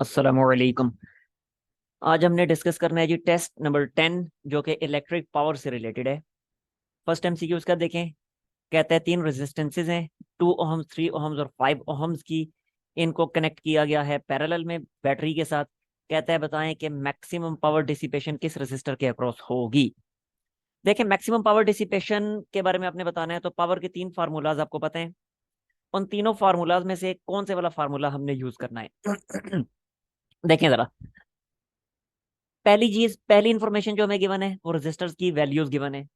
अस्सलामुअलैकुम। आज हमने डिस्कस करना है जी टेस्ट नंबर 10 जो कि इलेक्ट्रिक पावर से रिलेटेड है। फर्स्ट एमसीक्यू उसका देखें। कहता है तीन रेजिस्टेंसेज हैं, 2 ओहम्स, 3 ओहम्स और 5 ओहम्स की। इनको कनेक्ट किया गया है पैरेलल में बैटरी के साथ। कहता है बताएं कि मैक्सिमम पावर डिसिपेशन किस रेजिस्टर के अक्रॉस होगी। देखें, मैक्सिमम पावर डिसिपेशन के बारे में आपने बताना है तो पावर के तीन फार्मूलाज आपको पता है। उन तीनों फार्मूलाज में से कौन से वाला फार्मूला हमने यूज करना है। देखें जरा, पहली इंफॉर्मेशन जो हमें गिवन है वो रेजिस्टर्स की वैल्यूज गिवन है।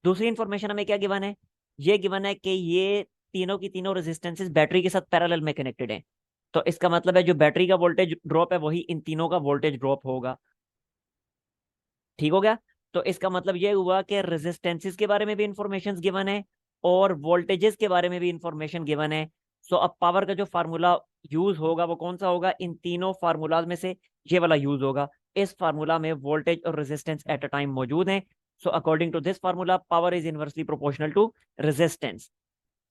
दूसरी इंफॉर्मेशन हमें क्या गिवन है, ये गिवन है कि ये तीनों की तीनों रेजिस्टेंसेस बैटरी के साथ पैरेलल में कनेक्टेड हैं। तो इसका मतलब है जो बैटरी का वोल्टेज ड्रॉप है वही इन तीनों का वोल्टेज ड्रॉप होगा। ठीक हो गया। तो इसका मतलब ये हुआ कि रेजिस्टेंसेस के बारे में भी इंफॉर्मेशन गिवन है और वोल्टेजेस के बारे में भी इंफॉर्मेशन गिवन है। सो अब पावर का जो फार्मूला यूज होगा वो कौन सा होगा, इन तीनों फार्मूलाज में से ये वाला यूज होगा। इस फार्मूला में वोल्टेज और रेजिस्टेंस एट अ टाइम मौजूद हैं। So according to this formula power is inversely proportional to resistance.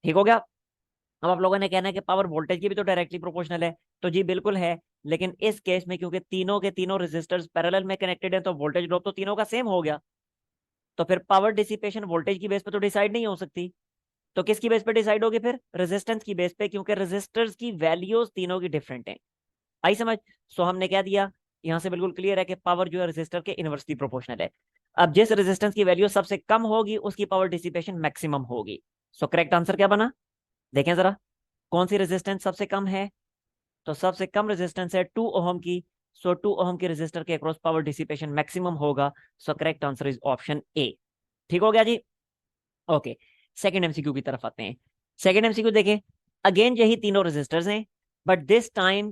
ठीक हो गया। अब आप लोगों ने कहना है कि पावर वोल्टेज की भी तो डायरेक्टली प्रोपोर्शनल है। तो जी बिल्कुल है, लेकिन इस केस में क्योंकि तीनों के तीनों रेजिस्टर्स पैरेलल में कनेक्टेड हैं तो वोल्टेज ड्रॉप तो तीनों का सेम हो गया। तो फिर पावर डिसिपेशन वोल्टेज की बेस पे तो डिसाइड नहीं हो सकती। तो किसकी बेस पे डिसाइड होगी फिर, रेजिस्टेंस की बेस पे, क्योंकि रेजिस्टर्स की वैल्यूज तीनों की डिफरेंट हैं। आई समझ। सो हमने क्या दिया, यहां से बिल्कुल क्लियर है कि पावर जो है रेजिस्टर के इनवर्सली प्रोपोर्शनल है। अब जिस रेजिस्टेंस की वैल्यू सबसे कम होगी उसकी पावर डिसिपेशन मैक्सिमम होगी। सो करेक्ट आंसर क्या बना, देखें जरा, कौन सी रेजिस्टेंस सबसे कम है। तो सबसे कम रेजिस्टेंस है 2 ओहम की। सो 2 ओहम के रेजिस्टर के अक्रॉस पावर डिसिपेशन मैक्सिमम होगा। सो करेक्ट आंसर इज ऑप्शन ए। ठीक हो गया जी। ओके, सेकंड एमसीक्यू की तरफ आते हैं। सेकंड एमसीक्यू देखें। अगेन यही तीनों रेजिस्टर्स हैं, but this time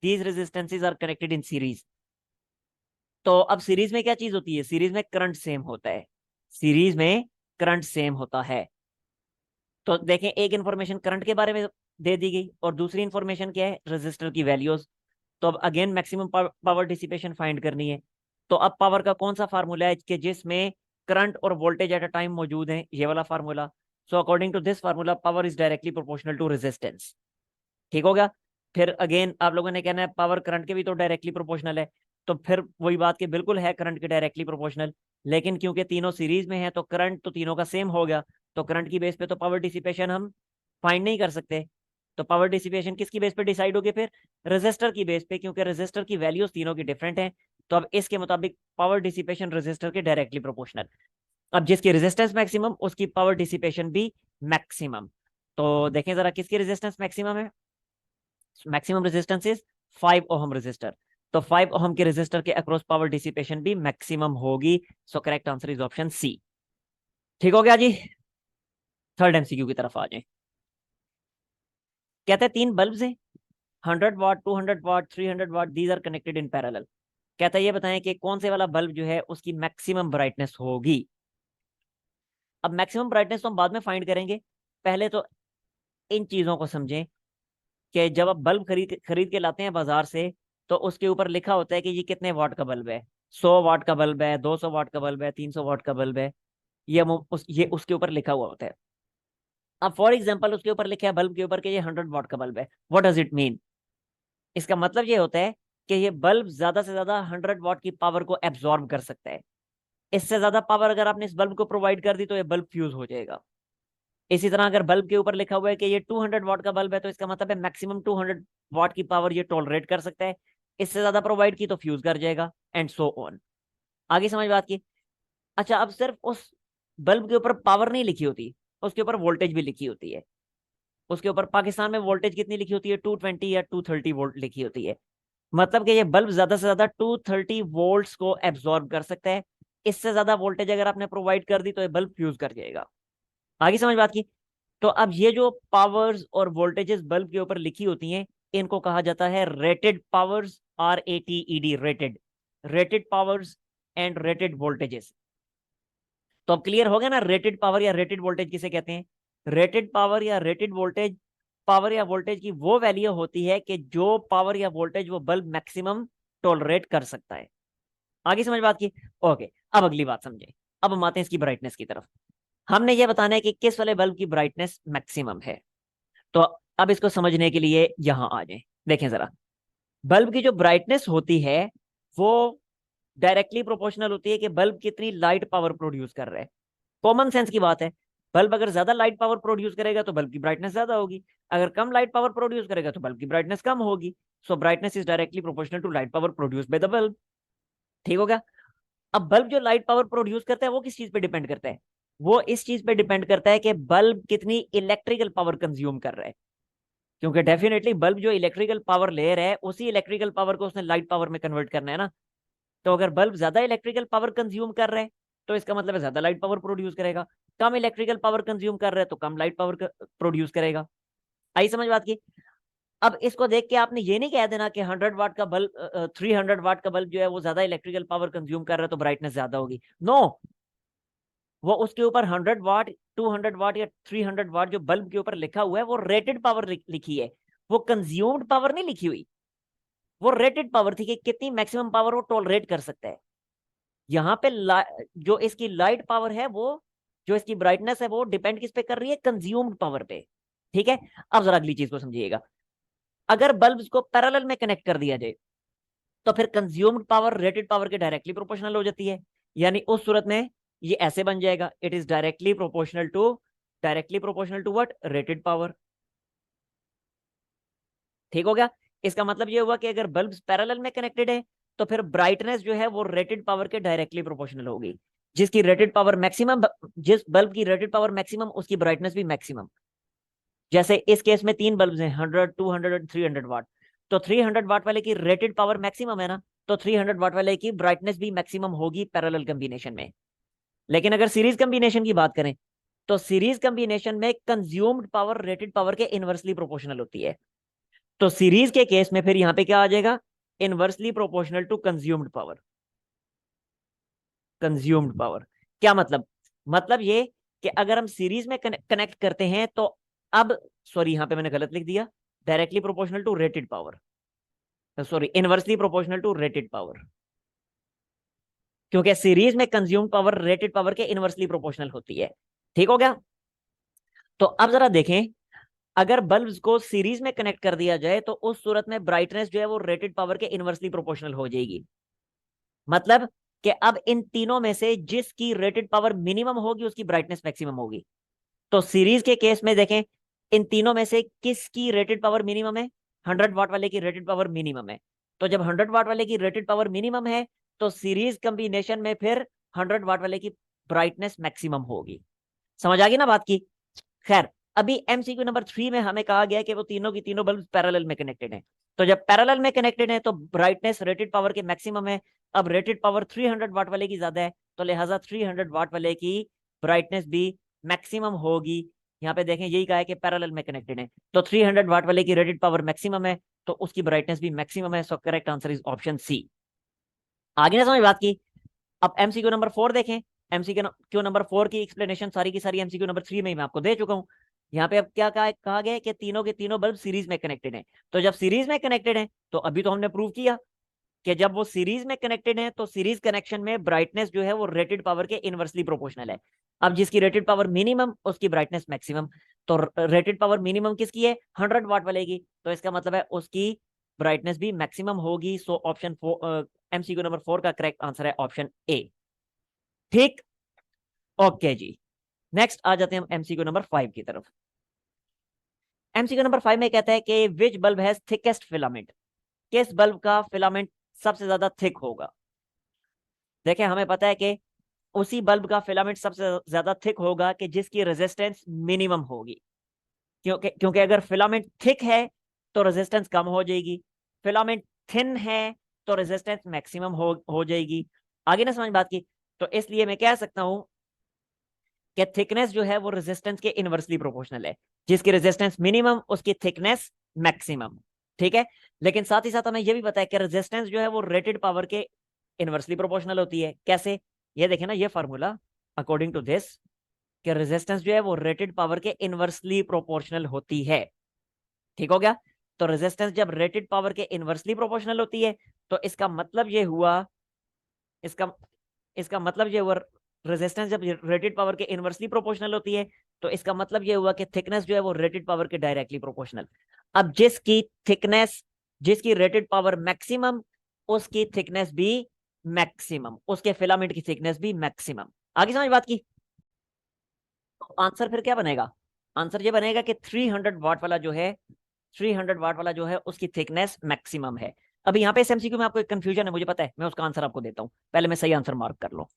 these resistances are connected in series. तो अब सीरीज में क्या चीज होती है, सीरीज में करंट सेम होता है। सीरीज में करंट सेम होता है। तो देखें, एक इंफॉर्मेशन करंट के बारे में दे दी गई और दूसरी इंफॉर्मेशन क्या है, रेजिस्टर की वैल्यूज। तो अब again maximum power dissipation find करनी है। तो अब पावर का कौन सा फार्मूला है कि जिसमें करंट और वोल्टेज एट अ टाइम मौजूद है, ये वाला formula. So according to this formula power is directly proportional to resistance. ठीक हो गया। फिर अगेन आप लोगों ने कहना है पावर करंट के भी तो डायरेक्टली प्रोपोर्शनल है। तो फिर वही बात कि बिल्कुल है करंट के डायरेक्टली प्रोपोर्शनल, लेकिन क्योंकि तीनों सीरीज में है तो करंट तो तीनों का सेम हो गया। तो करंट की बेस पे तो पावर डिसिपेशन हम फाइंड नहीं कर सकते। तो पावर डिसिपेशन किसकी बेस पे डिसाइड होगी फिर, रेजिस्टर की बेस पे, क्योंकि रेजिस्टर की वैल्यूज तीनों की डिफरेंट है। तो अब इसके मुताबिक पावर डिसिपेशन रेजिस्टर के डायरेक्टली प्रोपोर्शनल। अब जिसकी रेजिस्टेंस मैक्सिमम उसकी पावर डिसिपेशन भी मैक्सिमम। तो देखें जरा किसकी रेजिस्टेंस मैक्सिमम है, maximum resistance is 5 ohm resistor. तो 5 ओहम के रेजिस्टर के अक्रॉस पावर डिसिपेशन भी मैक्सिमम होगी। So correct answer is option C. ठीक हो गया जी। थर्ड एमसीक्यू की तरफ आ जाए। कहते हैं तीन बल्ब्स हैं, 100 watt, 200 watt, 300 watt, these are connected in parallel. कहता है ये बताएं कि कौन से वाला बल्ब जो है उसकी मैक्सिमम ब्राइटनेस होगी। अब मैक्सिमम ब्राइटनेस तो हम बाद में फाइंड करेंगे, पहले तो इन चीजों को समझें कि जब आप बल्ब खरीद खरीद के लाते हैं बाजार से तो उसके ऊपर लिखा होता है कि ये कितने वाट का बल्ब है। 100 वाट का बल्ब है, 200 वाट का बल्ब है, 300 वाट का बल्ब है। ये उसके ऊपर लिखा हुआ होता है। अब फॉर एग्जाम्पल उसके ऊपर लिखा है बल्ब के ऊपर कि ये 100 वाट का बल्ब है। व्हाट डज इट मीन, इसका मतलब ये होता है कि ये बल्ब ज्यादा से ज्यादा 100 वाट की पावर को एब्जॉर्ब कर सकता है। इससे ज्यादा पावर अगर आपने इस बल्ब को प्रोवाइड कर दी तो ये बल्ब फ्यूज हो जाएगा। इसी तरह अगर बल्ब के ऊपर लिखा हुआ है कि ये 200 वाट का बल्ब है तो इसका मतलब है मैक्सिमम 200 वाट की पावर ये टॉलरेट कर सकता है। इससे ज्यादा प्रोवाइड की तो फ्यूज कर जाएगा, एंड सो ऑन। आगे समझ बात की। अच्छा, अब सिर्फ उस बल्ब के ऊपर पावर नहीं लिखी होती, उसके ऊपर वोल्टेज भी लिखी होती है। उसके ऊपर पाकिस्तान में वोल्टेज कितनी लिखी होती है, 220 या 230 वोल्ट लिखी होती है। मतलब कि ये बल्ब ज्यादा से ज्यादा 230 वोल्ट्स को एब्जॉर्ब कर सकता है। इससे ज्यादा वोल्टेज अगर आपने प्रोवाइड कर दी तो ये बल्ब फ्यूज कर जाएगा। आगे समझ बात की। तो अब ये जो पावर्स और वोल्टेजेस बल्ब के ऊपर लिखी होती हैं इनको कहा जाता है rated powers, RATED, rated, rated powers and rated voltages. तो अब क्लियर हो गया ना, रेटेड पावर या रेटेड वोल्टेज किसे कहते हैं। रेटेड पावर या रेटेड वोल्टेज, पावर या वोल्टेज की वो वैल्यू होती है कि जो पावर या वोल्टेज वो बल्ब मैक्सिमम टॉलरेट कर सकता है। आगे समझ बात की। ओके, अब अगली बात समझे। अब हम आते हैं इसकी ब्राइटनेस की तरफ। हमने ये बताना है कि किस वाले बल्ब की ब्राइटनेस मैक्सिमम है। तो अब इसको समझने के लिए यहां आ जाए, देखें जरा। बल्ब की जो ब्राइटनेस होती है वो डायरेक्टली प्रोपोर्शनल होती है कि बल्ब कितनी लाइट पावर प्रोड्यूस कर रहा है। कॉमन सेंस की बात है। बल्ब अगर ज्यादा लाइट पावर प्रोड्यूस करेगा तो बल्ब की ब्राइटनेस ज्यादा होगी, अगर कम लाइट पावर प्रोड्यूस करेगा तो बल्ब की ब्राइटनेस कम होगी। So brightness is directly proportional to light power produce by the bulb. ठीक हो गया। अब बल्ब जो लाइट पावर प्रोड्यूस करता है वो किस चीज पे डिपेंड करता है? वो इस चीज पे डिपेंड करता है कि बल्ब कितनी इलेक्ट्रिकल पावर कंज्यूम कर रहा है, क्योंकि डेफिनेटली बल्ब जो इलेक्ट्रिकल पावर ले रहा है उसी इलेक्ट्रिकल पावर को उसने लाइट पावर में कन्वर्ट करना है ना। तो अगर बल्ब ज्यादा इलेक्ट्रिकल पावर कंज्यूम कर रहा है तो इसका मतलब है ज्यादा लाइट पावर प्रोड्यूस करेगा, कम इलेक्ट्रिकल पावर कंज्यूम कर रहा है तो कम लाइट पावर प्रोड्यूस करेगा। आई समझ बात की? अब इसको देख के आपने ये नहीं कह देना कि 100 वाट का बल्ब 300 वाट का बल्ब जो है वो ज्यादा इलेक्ट्रिकल पावर कंज्यूम कर रहा है तो ब्राइटनेस ज्यादा होगी। नो, वो उसके ऊपर 100 वाट, 200 वाट या 300 वाट जो बल्ब के ऊपर लिखा हुआ है वो रेटेड पावर लिखी है, वो कंज्यूम्ड पावर नहीं लिखी हुई। वो रेटेड पावर थी कि कितनी मैक्सिमम पावर वो टॉलरेट कर सकता है। यहाँ पे जो इसकी लाइट पावर है वो, जो इसकी ब्राइटनेस है वो डिपेंड किस पे कर रही है? कंज्यूम्ड पावर पे। ठीक है। अब जरा अगली चीज को समझिएगा। अगर बल्ब को पैरेलल में कनेक्ट कर दिया जाए तो फिर कंज्यूम्ड पावर रेटेड पावर के डायरेक्टली प्रोपोर्शनल हो जाती है। यानी उस सूरत में ये ऐसे बन जाएगा, it is directly proportional to what? Rated power. ठीक हो गया। इसका मतलब ये हुआ कि अगर बल्ब पैरेलल में कनेक्टेड है तो फिर ब्राइटनेस जो है वो रेटेड पावर के डायरेक्टली प्रोपोर्शनल होगी। जिसकी रेटेड पावर मैक्सिमम, जिस बल्ब की रेटेड पावर मैक्सिमम उसकी ब्राइटनेस भी मैक्सिमम। जैसे इस केस में 3 बल्ब हैं, 100, 200 और 300 वाट। तो 300 वाट वाले की रेटेड पावर मैक्सिमम है ना, तो 300 वाट वाले की ब्राइटनेस भी मैक्सिमम होगी पैरेलल कॉम्बिनेशन में। लेकिन अगर सीरीज कॉम्बिनेशन की बात करें तो सीरीज कॉम्बिनेशन में कंज्यूम्ड पावर रेटेड पावर के इनवर्सली प्रोपोर्शनल होती है। तो सीरीज के केस में फिर यहां पे क्या आ जाएगा? Inversely proportional to consumed power. Consumed power क्या मतलब? मतलब ये कि अगर हम सीरीज में कनेक्ट करते हैं तो अब, सॉरी यहां पे मैंने गलत लिख दिया, directly proportional to rated power, sorry inversely proportional to rated power, क्योंकि सीरीज में कंज्यूम पावर रेटेड पावर के इनवर्सली प्रोपोर्शनल होती है। ठीक हो गया। तो अब जरा देखें, अगर बल्ब्स को सीरीज में कनेक्ट कर दिया जाए तो उस सूरत में ब्राइटनेस जो है वो रेटेड पावर के इनवर्सली प्रोपोर्शनल हो जाएगी। मतलब कि अब इन तीनों में से जिसकी रेटेड पावर मिनिमम होगी उसकी ब्राइटनेस मैक्सिमम होगी। तो सीरीज के केस में देखें, इन तीनों में से किसकी रेटेड पावर मिनिमम है? 100 वाट वाले की रेटेड पावर मिनिमम है। तो जब 100 वाट वाले की रेटेड पावर मिनिमम है तो सीरीज कॉम्बिनेशन में फिर 100 वाट वाले की ब्राइटनेस मैक्सिमम होगी। समझ आ गई ना बात की? खैर, अभी एमसीक्यू नंबर 3 में हमें कहा गया कि वो तीनों की तीनों बल्ब पैरेलल में कनेक्टेड हैं। तो जब पैरेलल में कनेक्टेड है तो ब्राइटनेस रेटेड पावर के मैक्सिमम है। अब रेटेड पावर 300 वाट वाले की ज्यादा है तो लिहाजा 300 वाट वाले की ब्राइटनेस भी मैक्सिमम होगी। यहाँ पे देखें यही कहा है कि पैरेलल में कनेक्टेड है, तो 300 वाट वाले की रेटेड पावर मैक्सिमम है तो उसकी ब्राइटनेस भी मैक्सिमम है। So correct answer is option C. आगे ना समझ बात की। अब एमसीक्यू नंबर 4 देखें। एमसीक्यू नंबर 4 की एक्सप्लेनेशन सारी की सारी एमसीक्यू नंबर 3 में ही मैं आपको दे चुका हूं। यहाँ पे अब क्या कहा गया है कि तीनों के तीनों बल्ब सीरीज में कनेक्टेड हैं। तो जब सीरीज में कनेक्टेड हैं तो अभी तो हमने प्रूव किया कि जब वो सीरीज में कनेक्टेड है तो सीरीज कनेक्शन में ब्राइटनेस जो है वो रेटेड पावर के इनवर्सली प्रोपोर्शनल है। अब जिसकी रेटेड पावर मिनिमम उसकी ब्राइटनेस मैक्सिमम। तो रेटेड पावर मिनिमम किसकी है? 100 वाट वाले की। तो इसका मतलब है उसकी ब्राइटनेस भी मैक्सिमम होगी। सो ऑप्शन एमसीक्यू नंबर 4 का करेक्ट आंसर है ऑप्शन ए। ठीक। ओके जी। नेक्स्ट आ जाते हैं हम एमसीक्यू नंबर 5 की तरफ। एमसीक्यू नंबर 5 में कहता है कि विच बल्ब हैज थिकेस्ट फिलामेंट? किस बल्ब का फिलामेंट सबसे ज्यादा थिक होगा? देखें, हमें पता है कि उसी बल्ब का फिलामेंट सबसे ज्यादा थिक होगा कि जिसकी रेजिस्टेंस मिनिमम होगी। क्योंकि अगर फिलामेंट थिक है तो रेजिस्टेंस कम हो जाएगी, फिलामेंट थिन है तो रेजिस्टेंस मैक्सिमम हो जाएगी। आगे ना समझ बात की? तो इसलिए मैं कह सकता हूं कि थिकनेस जो है वो रेजिस्टेंस के इनवर्सली प्रोपोर्शनल है। जिसकी रेजिस्टेंस मिनिमम उसकी थिकनेस मैक्सिमम। ठीक है। लेकिन साथ ही साथ हमें यह भी पता है कि रेजिस्टेंस जो है वो रेटेड पावर के इनवर्सली प्रोपोर्शनल होती है। कैसे? ये देखें ना, ये फार्मूला अकॉर्डिंग टू दिस कि रेजिस्टेंस जो है वो रेटेड पावर के इनवर्सली प्रोपोर्शनल होती है। ठीक हो गया। तो रेजिस्टेंस जब रेटेड पावर के इनवर्सली प्रोपोर्शनल होती है तो इसका मतलब ये हुआ, इसका इसका मतलब ये हुआ, रेजिस्टेंस जब रेटेड पावर के इनवर्सली प्रोपोर्शनल होती है तो इसका मतलब ये हुआ कि थिकनेस जो है वो रेटेड पावर के डायरेक्टली प्रोपोर्शनल। अब जिसकी थिकनेस जिसकी रेटेड पावर मैक्सिमम, उसकी थिकनेस भी मैक्सिमम, उसके फिलामेंट की थिकनेस भी मैक्सिमम। आगे समझ बात की? तो आंसर फिर क्या बनेगा? आंसर ये बनेगा कि 300 वाट वाला जो है, 300 वाट वाला जो है उसकी थिकनेस मैक्सिमम है। अभी यहाँ पे इस एमसीक्यू में आपको एक कंफ्यूजन है, मुझे पता है, मैं उसका आंसर आपको देता हूँ, पहले मैं सही आंसर मार्क कर लो।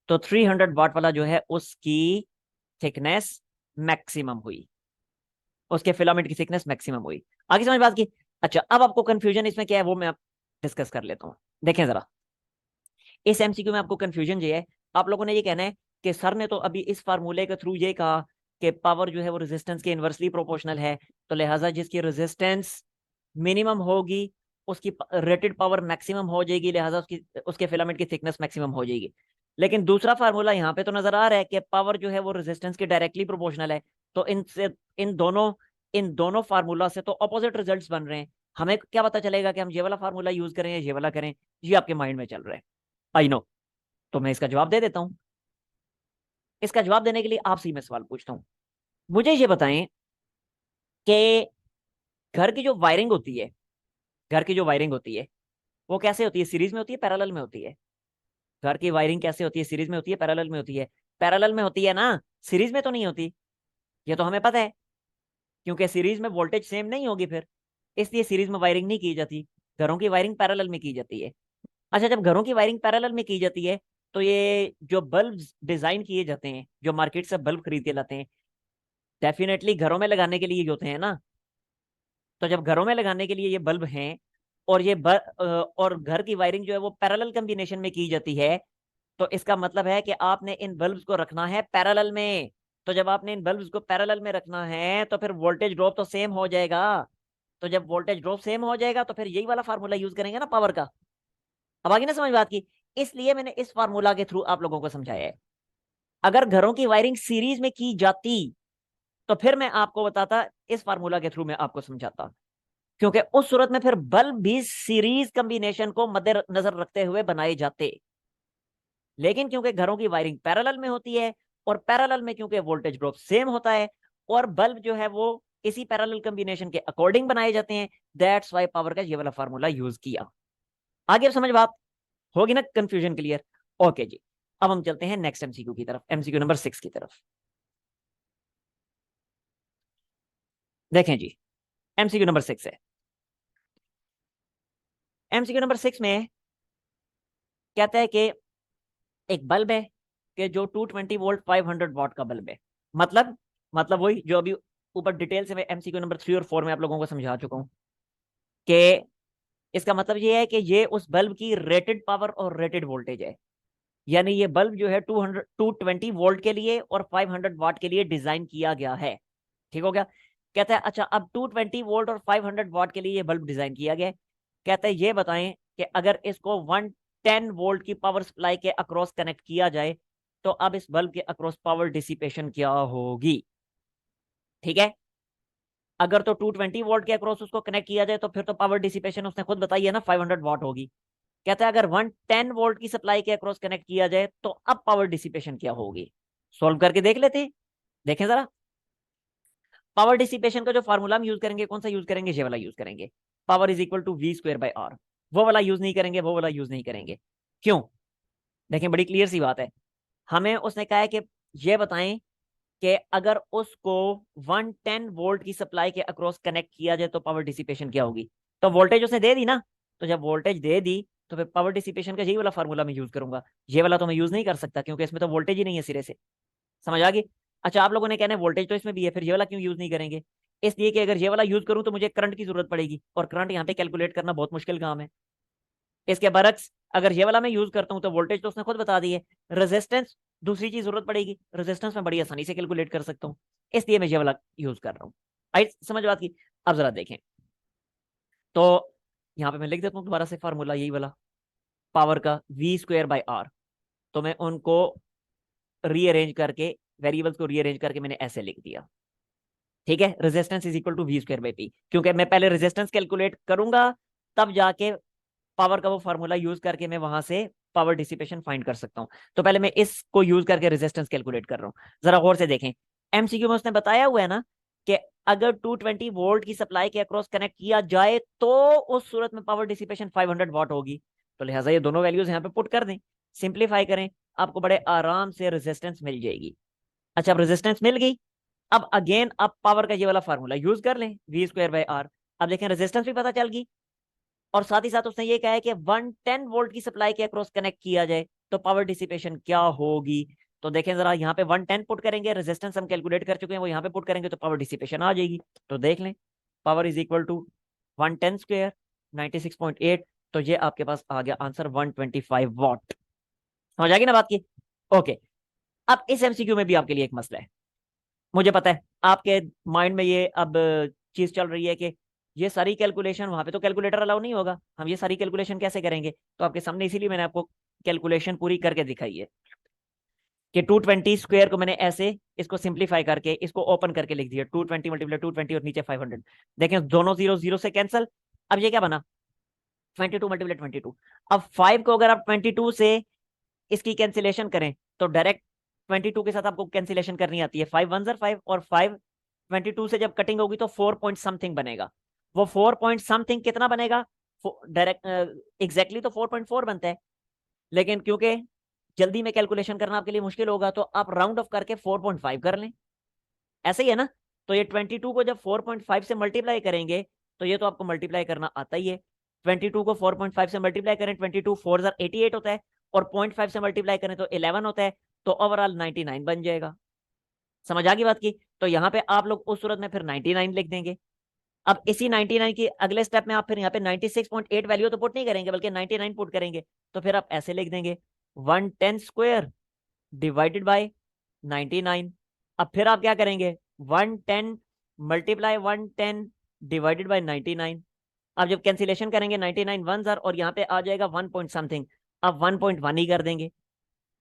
तो 300 वाट वाला जो है उसकी थिकनेस मैक्सिमम हुई, उसके फिलामेंट की थिकनेस मैक्सिमम हुई। आगे समझ बात की? अच्छा, अब आपको कंफ्यूजन इसमें क्या है वो मैं डिस्कस कर लेता हूँ। देखें जरा, इस एमसीक्यू में आपको कंफ्यूजन ये है, आप लोगों ने ये कहना है कि सर ने तो अभी इस फार्मूले के थ्रू ये कहा कि पावर जो है वो रेजिस्टेंस के इनवर्सली प्रोपोर्शनल है, तो लिहाजा जिसकी रेजिस्टेंस मिनिमम होगी उसकी रेटेड पावर मैक्सिमम हो जाएगी, लिहाजा उसकी उसके फिलामेंट की थिकनेस मैक्सिमम हो जाएगी। लेकिन दूसरा फार्मूला यहाँ पे तो नजर आ रहा है कि पावर जो है वो रेजिस्टेंस के डायरेक्टली प्रोपोर्शनल है, तो इनसे इन दोनों फार्मूला से तो अपोजिट रिजल्ट्स बन रहे हैं। हमें क्या पता चलेगा कि हम ये वाला फार्मूला यूज करें या ये वाला करें? ये आपके माइंड में चल रहा है, आई नो। तो मैं इसका जवाब दे देता हूं। इसका जवाब देने के लिए आपसे मैं सवाल पूछता हूं, मुझे ये बताएं कि घर की जो वायरिंग होती है, घर की जो वायरिंग होती है वो कैसे होती है? सीरीज में होती है, पैरेलल में होती है? घर की वायरिंग कैसे होती है? सीरीज में होती है, पैरेलल में होती है? पैरेलल में होती है ना, सीरीज में तो नहीं होती। ये तो हमें पता है, क्योंकि सीरीज में वोल्टेज सेम नहीं होगी फिर, इसलिए सीरीज में वायरिंग नहीं की जाती। घरों की वायरिंग पैरेलल में की जाती है। अच्छा, जब घरों की वायरिंग पैरेलल में की जाती है, तो ये जो बल्ब डिजाइन किए जाते हैं, जो मार्केट से बल्ब खरीद के लाते हैं, डेफिनेटली घरों में लगाने के लिए ही होते हैं ना। तो जब घरों में लगाने के लिए ये बल्ब हैं, और और घर की वायरिंग जो है वो पैरेलल कॉम्बिनेशन में की जाती है, तो इसका मतलब है कि आपने इन बल्ब्स को रखना है पैरेलल में। तो जब आपने इन बल्ब्स को पैरेलल में रखना है तो फिर वोल्टेज ड्रॉप तो सेम हो जाएगा। तो जब वोल्टेज ड्रॉप सेम हो जाएगा तो फिर यही वाला फार्मूला यूज करेंगे ना पावर का। अब आगे ना समझ बात की? इसलिए मैंने इस फार्मूला के थ्रू आप लोगों को समझाया है। अगर घरों की वायरिंग सीरीज में की जाती तो फिर मैं आपको बताता, इस फार्मूला के थ्रू मैं आपको समझाता, क्योंकि उस सूरत में फिर बल्ब भी सीरीज कॉम्बिनेशन को मद्देनजर रखते हुए बनाए जाते। लेकिन क्योंकि घरों की वायरिंग पैरेलल में होती है, और पैरेलल में क्योंकि वोल्टेज ड्रॉप सेम होता है, और बल्ब जो है वो इसी पैरेलल कॉम्बिनेशन के अकॉर्डिंग बनाए जाते हैं, दैट्स वाई पावर का ये वाला फार्मूला यूज किया। आगे अब समझ बात होगी ना? Confusion clear? ओके जी। अब हम चलते हैं नेक्स्ट एमसीक्यू की तरफ, एमसीक्यू नंबर 6 की तरफ। देखें जी, एमसीक्यू नंबर 6 है। एमसीक्यू नंबर 6 में कहता है कि एक बल्ब है कि जो 220 वोल्ट 500 वाट का बल्ब है। मतलब वही जो अभी ऊपर डिटेल से मैं एमसीक्यू नंबर 3 और 4 में आप लोगों को समझा चुका हूं कि इसका मतलब ये है कि ये उस बल्ब की रेटेड पावर और रेटेड वोल्टेज है। यानी ये बल्ब जो है 220 वोल्ट के लिए और 500 वाट के लिए डिजाइन किया गया है। ठीक हो गया? कहता है अच्छा, अब 220 वोल्ट और 500 वाट के लिए ये बल्ब डिजाइन किया गया है। कहता है ये बताएं कि अगर इसको 110 वोल्ट की पावर सप्लाई के अक्रॉस कनेक्ट किया जाए तो अब इस बल्ब के अक्रॉस पावर डिसिपेशन क्या होगी? ठीक है, अगर तो 220 वोल्ट के अक्रॉस उसको कनेक्ट किया जाए तो फिर तो पावर डिसिपेशन उसने खुद बताई है ना, 500 वाट होगी। कहता है अगर 110 वोल्ट की सप्लाई के अक्रॉस कनेक्ट किया जाए तो अब पावर डिसिपेशन क्या होगी? सॉल्व करके देख लेते हैं। देखें जरा, पावर डिसिपेशन का जो फार्मूला हम यूज करेंगे कौन सा यूज करेंगे? ये वाला यूज करेंगे, power is equal to V²/R। वो वाला यूज नहीं करेंगे, वो वाला यूज नहीं करेंगे। क्यों? देखें, बड़ी क्लियर सी बात है। हमें उसने कहा है कि ये बताएं कि अगर उसको 110 वोल्ट की सप्लाई के अक्रॉस कनेक्ट किया जाए तो पावर डिसिपेशन क्या होगी? तो वोल्टेज उसने दे दी ना, तो जब वोल्टेज दे दी तो फिर पावर डिसिपेशन का यही वाला फार्मूला मैं यूज करूंगा। ये वाला तो मैं यूज नहीं कर सकता क्योंकि इसमें तो वोल्टेज ही नहीं है सिरे से। समझ आ गई? अच्छा, आप लोगों ने कहना है वोल्टेज तो इसमें भी है, फिर ये वाला क्यों यूज नहीं करेंगे? इसलिए कि अगर ये वाला यूज करूं तो मुझे करंट की जरूरत पड़ेगी, और करंट यहाँ पे कैलकुलेट करना बहुत मुश्किल काम है। इसके बरक्स अगर ये वाला मैं यूज करता हूँ तो वोल्टेज तो उसने खुद बता दी है, रेजिस्टेंस दूसरी चीज जरूरत पड़ेगी, रेजिस्टेंस में बड़ी आसानी से कैलकुलेट कर सकता हूँ, इसलिए मैं ये वाला यूज कर रहा हूँ। आई समझ बात की? अब जरा देखें, तो यहाँ पे मैं लिख देता हूँ दोबारा से फार्मूला यही वाला, पावर का V²/R। तो मैं उनको रीअरेंज करके, वेरिएबल्स को रीअरेंज करके मैंने ऐसे लिख दिया। ठीक है, resistance is equal to V²/P, क्योंकि मैं पहले रेजिस्टेंस कैलकुलेट करूंगा तब जाके पावर का वो फार्मूला यूज करके मैं वहां से पावर डिसिपेशन फाइंड कर सकता हूं। तो पहले मैं इसको यूज करके रेजिस्टेंस कैलकुलेट कर रहा हूं। जरा गौर से देखें, एमसीक्यू में उसने बताया हुआ है ना कि अगर 220 वोल्ट की सप्लाई के अक्रॉस कनेक्ट किया जाए तो उस सूरत में पावर डिसिपेशन 500 वॉट होगी। तो लिहाजा ये दोनों वैल्यूज यहाँ पे पुट कर दें, सिंप्लीफाई करें, आपको बड़े आराम से रेजिस्टेंस मिल जाएगी। अच्छा, अब रेजिस्टेंस मिल गई, अब अगेन आप पावर का ये वाला फार्मूला यूज कर लें, V²/R। अब देखें रेजिस्टेंस भी पता चल गई, और साथ ही साथ उसने ये कहा है कि 110 वोल्ट की सप्लाई के अक्रॉस कनेक्ट किया जाए तो पावर डिसिपेशन क्या होगी। तो देखें जरा, यहाँ पे 110 पुट करेंगे, रेजिस्टेंस हम कैलकुलेट कर चुके हैं, वो यहाँ पे पुट करेंगे तो पावर डिसिपेशन आ जाएगी। तो देख लें, पावर इज इक्वल टू 110² 96.8, तो ये आपके पास आ गया आंसर 125 वॉट। समझ आ गई ना बात की? ओके, अब इस एमसीक्यू में भी आपके लिए एक मसला है, मुझे पता है आपके माइंड में ये अब चीज चल रही है कि ये सारी कैलकुलेशन, वहां पे तो कैलकुलेटर अलाउ नहीं होगा, हम ये सारी कैलकुलेशन कैसे करेंगे? तो आपके सामने इसीलिए मैंने आपको कैलकुलेशन पूरी करके दिखाई है कि 220² को मैंने ऐसे इसको सिंप्लीफाई करके इसको ओपन करके लिख दिया, 220 मल्टीप्लाई 220 और नीचे 500। देखें दोनों जीरो जीरो से कैंसल। अब ये क्या बना, 22 मल्टीप्लाई 22। अब 5 को अगर आप 22 से इसकी कैंसिलेशन करें तो डायरेक्ट 22 के साथ आपको कैंसिलेशन करनी आती है, 5 1 5, और 5 22 से जब कटिंग होगी तो 4 पॉइंट समथिंग बनेगा। वो 4 पॉइंट समथिंग कितना बनेगा? डायरेक्ट एग्जैक्टली तो 4.4 बनता है, लेकिन क्योंकि जल्दी में कैलकुलेशन करना आपके लिए मुश्किल होगा तो आप राउंड ऑफ करके 4.5 कर लें, ऐसे ही है ना? तो ये 22 को जब 4.5 से मल्टीप्लाई करेंगे, तो ये तो आपको मल्टीप्लाई करना आता ही है, 22 को 4.5 से मल्टीप्लाई करें, 22 4 88 होता है, और 0.5 से मल्टीप्लाई करें तो 11 होता है, तो ओवरऑल 99 बन जाएगा। समझ आ गई बात की? तो यहाँ पे आप लोग उस सूरत में फिर 99 लिख देंगे। अब इसी 99 की अगले स्टेप में आप फिर यहाँ पे 96.8 वैल्यू तो पुट नहीं करेंगे, बल्कि 99 पुट करेंगे, तो फिर आप ऐसे लिख देंगे 110² डिवाइडेड बाय 99। अब फिर आप क्या करेंगे, 110 मल्टीप्लाई 110 डिवाइडेड बाय 99। अब जब कैंसिलेशन करेंगे 99 वन जार, और यहाँ पे आ जाएगा 1 पॉइंट समथिंग, अब 1.1 ही कर देंगे,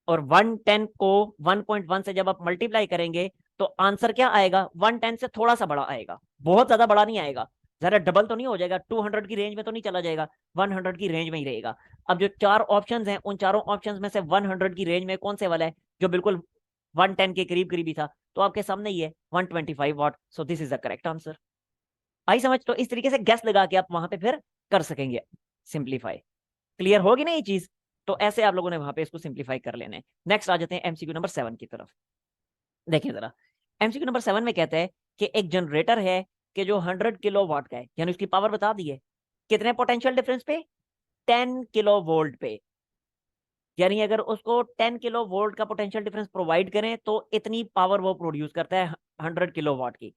और 110 को 1.1 से जब आप मल्टीप्लाई करेंगे तो आंसर क्या आएगा, 110 से थोड़ा सा बड़ा आएगा, बहुत ज्यादा बड़ा नहीं आएगा, जरा डबल तो नहीं हो जाएगा, 200 की रेंज में तो नहीं चला जाएगा, 100 की रेंज में ही रहेगा। अब जो चार ऑप्शंस हैं, उन चारों ऑप्शंस में से 100 की रेंज में कौन से वाला है जो बिल्कुल 110 के करीब करीब ही था? तो आपके सामने ही है 125 watt. So this is the correct answer. आई समझ? तो इस तरीके से गैस लगा के आप वहां पे फिर कर सकेंगे सिंप्लीफाई। क्लियर होगी ना ये चीज? तो ऐसे आप लोगों ने वहां पे इसको सिंप्लीफाई कर लेने। नेक्स्ट आ जाते हैं एमसीक्यू नंबर 7 की तरफ। देखिए जरा, एमसीक्यू नंबर 7 में कहता है कि एक जनरेटर है कि जो 100 किलो वाट का है, यानी उसकी पावर बता दी है कितने पोटेंशियल डिफरेंस पे, 10 किलो वोल्ट पे। यानी अगर उसको 10 किलो वोल्ट का पोटेंशियल डिफरेंस प्रोवाइड करें तो इतनी पावर वो प्रोड्यूस करता है 100 किलोवाट की।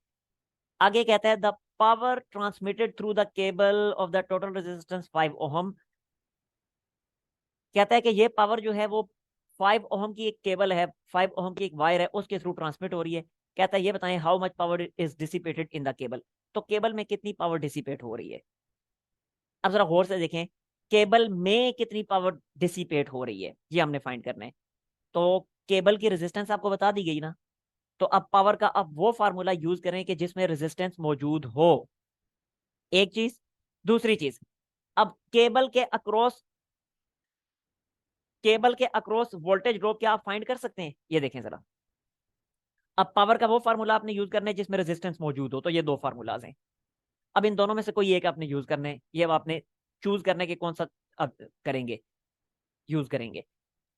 आगे कहता है the power transmitted through the cable of the total resistance 5 ohm. कहता है कि ये पावर जो है वो 5 ओहम की एक केबल है, 5 ओहम की एक वायर है, उसके थ्रू ट्रांसमिट हो रही है। कहता है ये बताएं how much power is dissipated in the cable. तो केबल में कितनी पावर डिसिपेट हो रही है? अब जरा गौर से देखें, केबल में कितनी पावर डिसिपेट हो रही है ये हमने फाइंड करना है। तो केबल की रेजिस्टेंस आपको बता दी गई ना, तो अब पावर का अब वो फार्मूला यूज करें कि जिसमें रेजिस्टेंस मौजूद हो, एक चीज। दूसरी चीज, अब केबल के अक्रॉस वोल्टेज ड्रॉप क्या आप फाइंड कर सकते हैं? ये देखें जरा, अब पावर का वो फार्मूला आपने यूज करना है जिसमें रेजिस्टेंस मौजूद हो, तो ये दो फार्मूलाज हैं। अब इन दोनों में से कोई एक आपने यूज करना है, ये अब आपने चूज करने के कौन सा अब करेंगे, यूज करेंगे।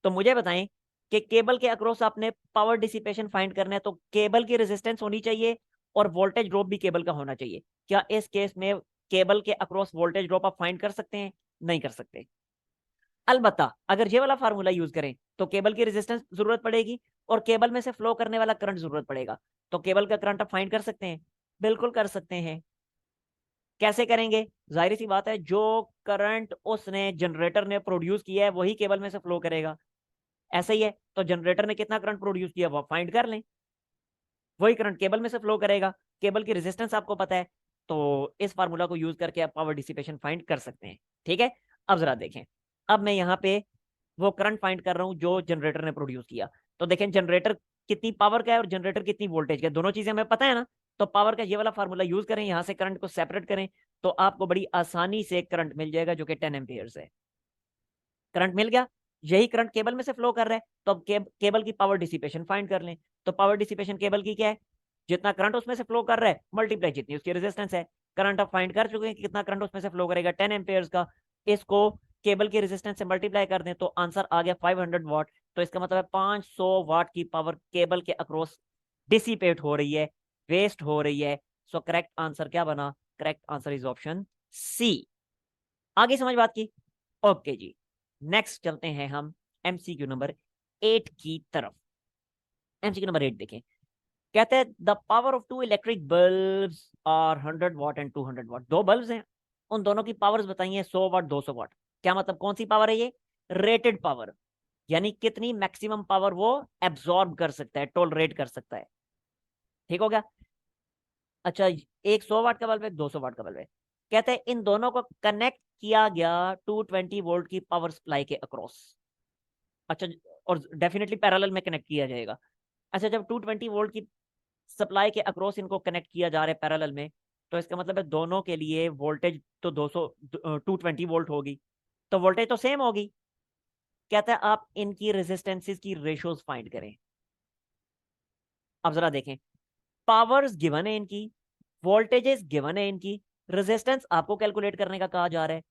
तो मुझे बताएं कि केबल के अक्रॉस आपने पावर डिसिपेशन फाइंड करना है, तो केबल की रेजिस्टेंस होनी चाहिए और वोल्टेज ड्रॉप भी केबल का होना चाहिए। क्या इस केस में केबल के अक्रॉस वोल्टेज ड्रॉप आप फाइंड कर सकते हैं? नहीं कर सकते। अलबत्ता अगर ये वाला फार्मूला यूज करें तो केबल की रेजिस्टेंस जरूरत पड़ेगी और केबल में से फ्लो करने वाला करंट जरूरत पड़ेगा। तो केबल का करंट आप फाइंड कर सकते हैं? बिल्कुल कर सकते हैं। कैसे करेंगे? जाहिर सी बात है, जो करंट उसने जनरेटर ने प्रोड्यूस किया है वही केबल में से फ्लो करेगा। ऐसा ही है, तो जनरेटर ने कितना करंट प्रोड्यूस किया वो फाइंड कर लें, वही करंट केबल में से फ्लो करेगा। केबल की रेजिस्टेंस आपको पता है, तो इस फार्मूला को यूज करके आप पावर डिसिपेशन फाइंड कर सकते हैं। ठीक है, अब जरा देखें, अब मैं यहाँ पे वो करंट फाइंड कर रहा हूं जो जनरेटर ने प्रोड्यूस किया। तो देखें जनरेटर कितनी पावर का है और जनरेटर कितनी वोल्टेज का है, दोनों चीजें हमें पता है ना। तो पावर का ये वाला फार्मूला यूज करें, यहां से करंट को सेपरेट करें, तो आपको बड़ी आसानी से करंट मिल जाएगा जो कि 10 एम्पियर्स है। करंट मिल गया, यही करंट केबल में से फ्लो कर रहा है, तो अब केबल की पावर डिसिपेशन फाइंड कर लें। तो पावर डिसिपेशन केबल की क्या है, जितना करंट उसमें से फ्लो कर रहा है मल्टीप्लाई जितनी उसकी रेजिस्टेंस है। करंट आप फाइंड कर चुके हैं कि कितना करंट उसमें से फ्लो करेगा, 10 एम्पेयर्स का। इसको केबल की रेजिस्टेंस से मल्टीप्लाई कर दें तो आंसर आ गया 500 वाट। तो इसका मतलब है 500 वाट की पावर केबल के अक्रॉस डिसिपेट हो रही है, वेस्ट हो रही है। सो करेक्ट आंसर क्या बना? Correct answer is option C. आगे समझ बात की? ओके जी, नेक्स्ट चलते हैं हम एमसीक्यू नंबर 8 की तरफ। एमसीक्यू नंबर 8 देखें, कहते हैं the power of two electric bulbs are 100 watt and 200 watt. दो बल्ब्स हैं, उन दोनों की पावर्स बताइए, 100 वाट 200 वाट। क्या मतलब, कौन सी पावर है ये? रेटेड पावर, यानी कितनी मैक्सिमम पावर वो एब्सॉर्ब कर सकता है, टॉलरेट कर सकता है। ठीक हो गया? अच्छा, एक 100 वाट का बल्ब है, 200 वाट का बल्ब है। कहते हैं इन दोनों को कनेक्ट किया गया 220 वोल्ट की पावर सप्लाई के अक्रॉस। अच्छा, और डेफिनेटली पैरेलल में कनेक्ट किया जाएगा। अच्छा, जब 220 वोल्ट की सप्लाई के अक्रॉस इनको कनेक्ट किया जा रहा है पैरेलल में, तो इसका मतलब है दोनों के लिए वोल्टेज तो 220 वोल्ट होगी, तो वोल्टेज तो सेम होगी। कहता है आप इनकी रेजिस्टेंसेस की रेशियोज फाइंड करें। अब जरा देखें, पावर्स गिवन है इनकी, वोल्टेजेस गिवन है इनकी, रेजिस्टेंस आपको कैलकुलेट करने का कहा जा रहा है।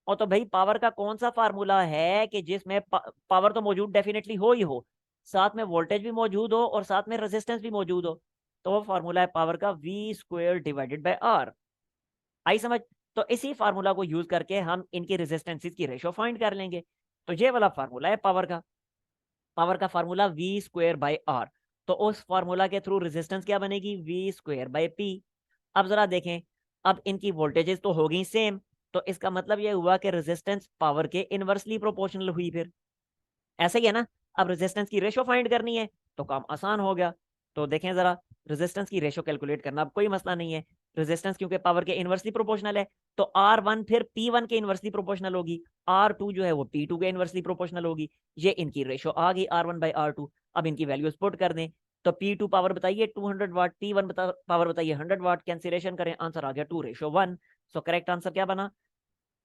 और तो भाई पावर का कौन सा फार्मूला है कि जिसमें पावर तो मौजूद डेफिनेटली हो ही हो, साथ में वोल्टेज भी मौजूद हो और साथ में रेजिस्टेंस भी मौजूद हो। तो वो फार्मूला है पावर का V square divided by R. आई समझ? तो इसी फार्मूला को यूज करके हम इनकी रेजिस्टेंसेस की रेशियो फाइंड कर लेंगे। तो ये वाला फार्मूला है पावर का formula V square by R. तो उस फार्मूला के थ्रू रेजिस्टेंस क्या बनेगी? V square by P. अब जरा देखें, अब इनकी वोल्टेजेस तो हो गई सेम, तो इसका मतलब यह हुआ कि रेजिस्टेंस पावर के इनवर्सली प्रोपोर्शनल हुई। फिर ऐसा ही है ना? अब रेजिस्टेंस की रेशो फाइंड करनी है तो काम आसान हो गया। तो देखें जरा, रेजिस्टेंस की रेशो कैलकुलेट करना अब कोई मसला नहीं है। रेजिस्टेंस क्योंकि पावर के इनवर्सली प्रोपोर्शनल है, तो R1 फिर P1 के इनवर्सली प्रोपोर्शनल होगी, R2 जो है वो P2 के इनवर्सली प्रोपोर्शनल होगी। ये इनकी रेशो आ गई R1/R2। अब इनकी वैल्यूज पुट कर दें, तो P2 पावर बताइए 200 वाट, P1 पावर बताइए 100 वाट, कैंसिलेशन करें, आंसर आ गया 2:1। सो करेक्ट आंसर क्या बना?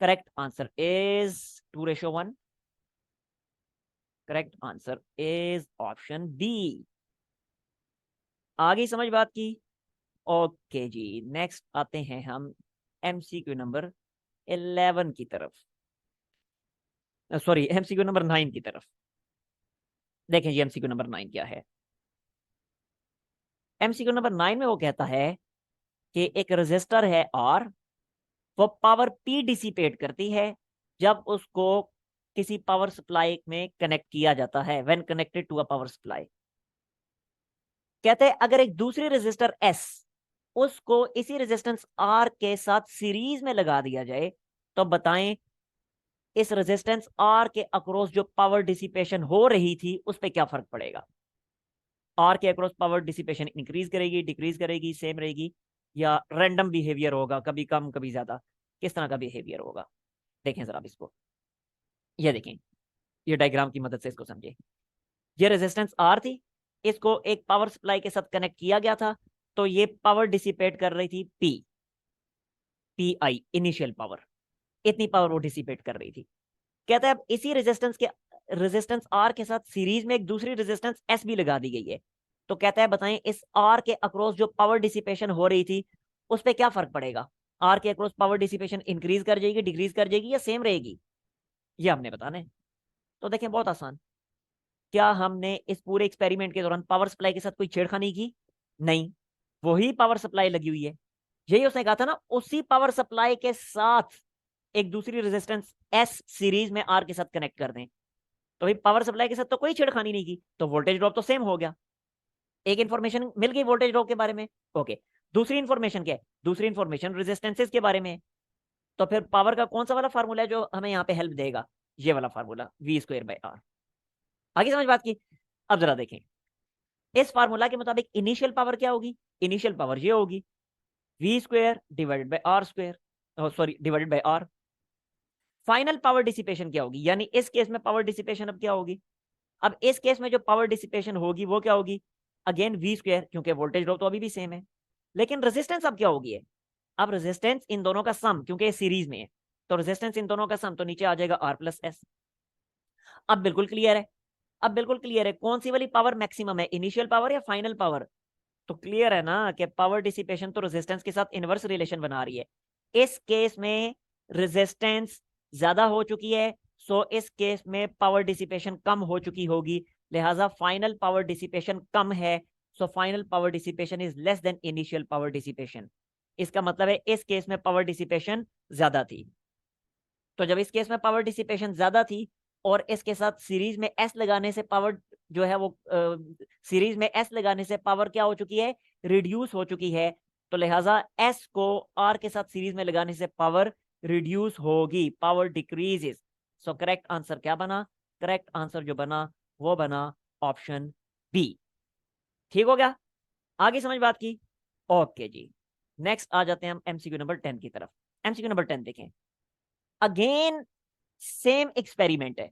Correct answer is 2:1। Correct answer is option B. आगे समझ बात की? ओके जी, नेक्स्ट आते हैं हम एमसीक्यू नंबर 11 की तरफ, सॉरी एमसीक्यू नंबर 9 की तरफ। देखें जी एमसीक्यू नंबर 9 क्या है। एमसीक्यू नंबर 9 में वो कहता है कि एक रेजिस्टर है और वो पावर पी डिसिपेट करती है जब उसको किसी पावर सप्लाई में कनेक्ट किया जाता है, when connected to a power supply. कहते हैं अगर एक दूसरी रेजिस्टर एस, उसको इसी रेजिस्टेंस आर के साथ सीरीज में लगा दिया जाए, तो बताएं इस रेजिस्टेंस आर के अक्रॉस जो पावर डिसिपेशन हो रही थी उस पर क्या फर्क पड़ेगा? आर के अक्रॉस पावर डिसिपेशन इंक्रीज करेगी, डिक्रीज करेगी, सेम रहेगी, या रैंडम बिहेवियर होगा, कभी कम कभी ज्यादा? किस तरह का बिहेवियर होगा? देखें जरा इसको, ये देखें, ये डायग्राम की मदद से इसको समझे। ये रेजिस्टेंस आर थी, इसको एक पावर सप्लाई के साथ कनेक्ट किया गया था, तो ये पावर डिसिपेट कर रही थी पी आई, इनिशियल पावर, इतनी पावर वो डिसिपेट कर रही थी। कहता है अब इसी रेजिस्टेंस आर के साथ सीरीज में एक दूसरी रेजिस्टेंस एस भी लगा दी गई है, तो कहता है बताएं इस आर के अक्रॉस जो पावर डिसिपेशन हो रही थी उस पर क्या फर्क पड़ेगा? आर के अक्रॉस पावर डिसिपेशन इंक्रीज कर जाएगी, डिक्रीज कर जाएगी, या सेम रहेगी? ये हमने बताना है। तो देखें बहुत आसान, क्या हमने इस पूरे एक्सपेरिमेंट के दौरान पावर सप्लाई के साथ कोई छेड़खानी की? नहीं, वही पावर सप्लाई लगी हुई है। यही उसने कहा था ना, उसी पावर सप्लाई के साथ एक दूसरी रेजिस्टेंस एस सीरीज में आर के साथ कनेक्ट कर दें, तो भाई पावर सप्लाई के साथ तो कोई छेड़खानी नहीं की, तो वोल्टेज ड्रॉप तो सेम हो गया। एक इंफॉर्मेशन मिल गई वोल्टेज ड्रॉप के बारे में। ओके, दूसरी इंफॉर्मेशन क्या है? दूसरी इंफॉर्मेशन रेजिस्टेंसेस के बारे में है। तो फिर पावर का कौन सा वाला फार्मूला है जो हमें यहाँ पे हेल्प देगा? ये वाला फार्मूला V²/R। आगे समझ बात की? अब जरा देखें, इस फार्मूला के मुताबिक इनिशियल पावर क्या होगी? इनिशियल पावर ये होगी V² divided by R², sorry divided by R। Final power dissipation क्या होगी? यानी इस केस में पावर डिसिपेशन अब क्या होगी? अब इस केस में जो पावर डिसिपेशन होगी वो क्या होगी? अगेन V², क्योंकि वोल्टेज ड्रॉप तो अभी भी सेम है, लेकिन रेजिस्टेंस अब क्या होगी? अब रेजिस्टेंस इन दोनों का सम, क्योंकि ये सीरीज में है, तो रेजिस्टेंस इन दोनों का सम, तो नीचे आ जाएगा R+S। अब बिल्कुल क्लियर है, अब बिल्कुल क्लियर है कौन सी वाली पावर मैक्सिमम है, इनिशियल पावर या फाइनल पावर? तो क्लियर है ना कि पावर डिसिपेशन तो रेजिस्टेंस के साथ इनवर्स रिलेशन बना रही है। इस केस में रेजिस्टेंस ज्यादा हो चुकी है, सो इस केस में पावर डिसिपेशन कम हो चुकी होगी, लिहाजा फाइनल पावर डिसिपेशन कम है, so final power dissipation is less than initial power dissipation. इसका मतलब है इस केस में पावर डिसिपेशन ज्यादा थी। तो जब इस केस में पावर डिसिपेशन ज्यादा थी और इसके साथ सीरीज में एस लगाने से पावर जो है वो सीरीज में एस लगाने से पावर क्या हो चुकी है, रिड्यूस हो चुकी है। तो लिहाजा एस को आर के साथ सीरीज में लगाने से पावर रिड्यूस होगी, पावर डिक्रीजेस। सो करेक्ट आंसर क्या बना, करेक्ट आंसर जो बना वो बना ऑप्शन बी। ठीक हो गया, आगे समझ बात की। ओके जी, नेक्स्ट आ जाते हैं हम एमसीक्यू नंबर 10 की तरफ। एमसीक्यू नंबर 10 देखें, अगेन सेम एक्सपेरिमेंट है,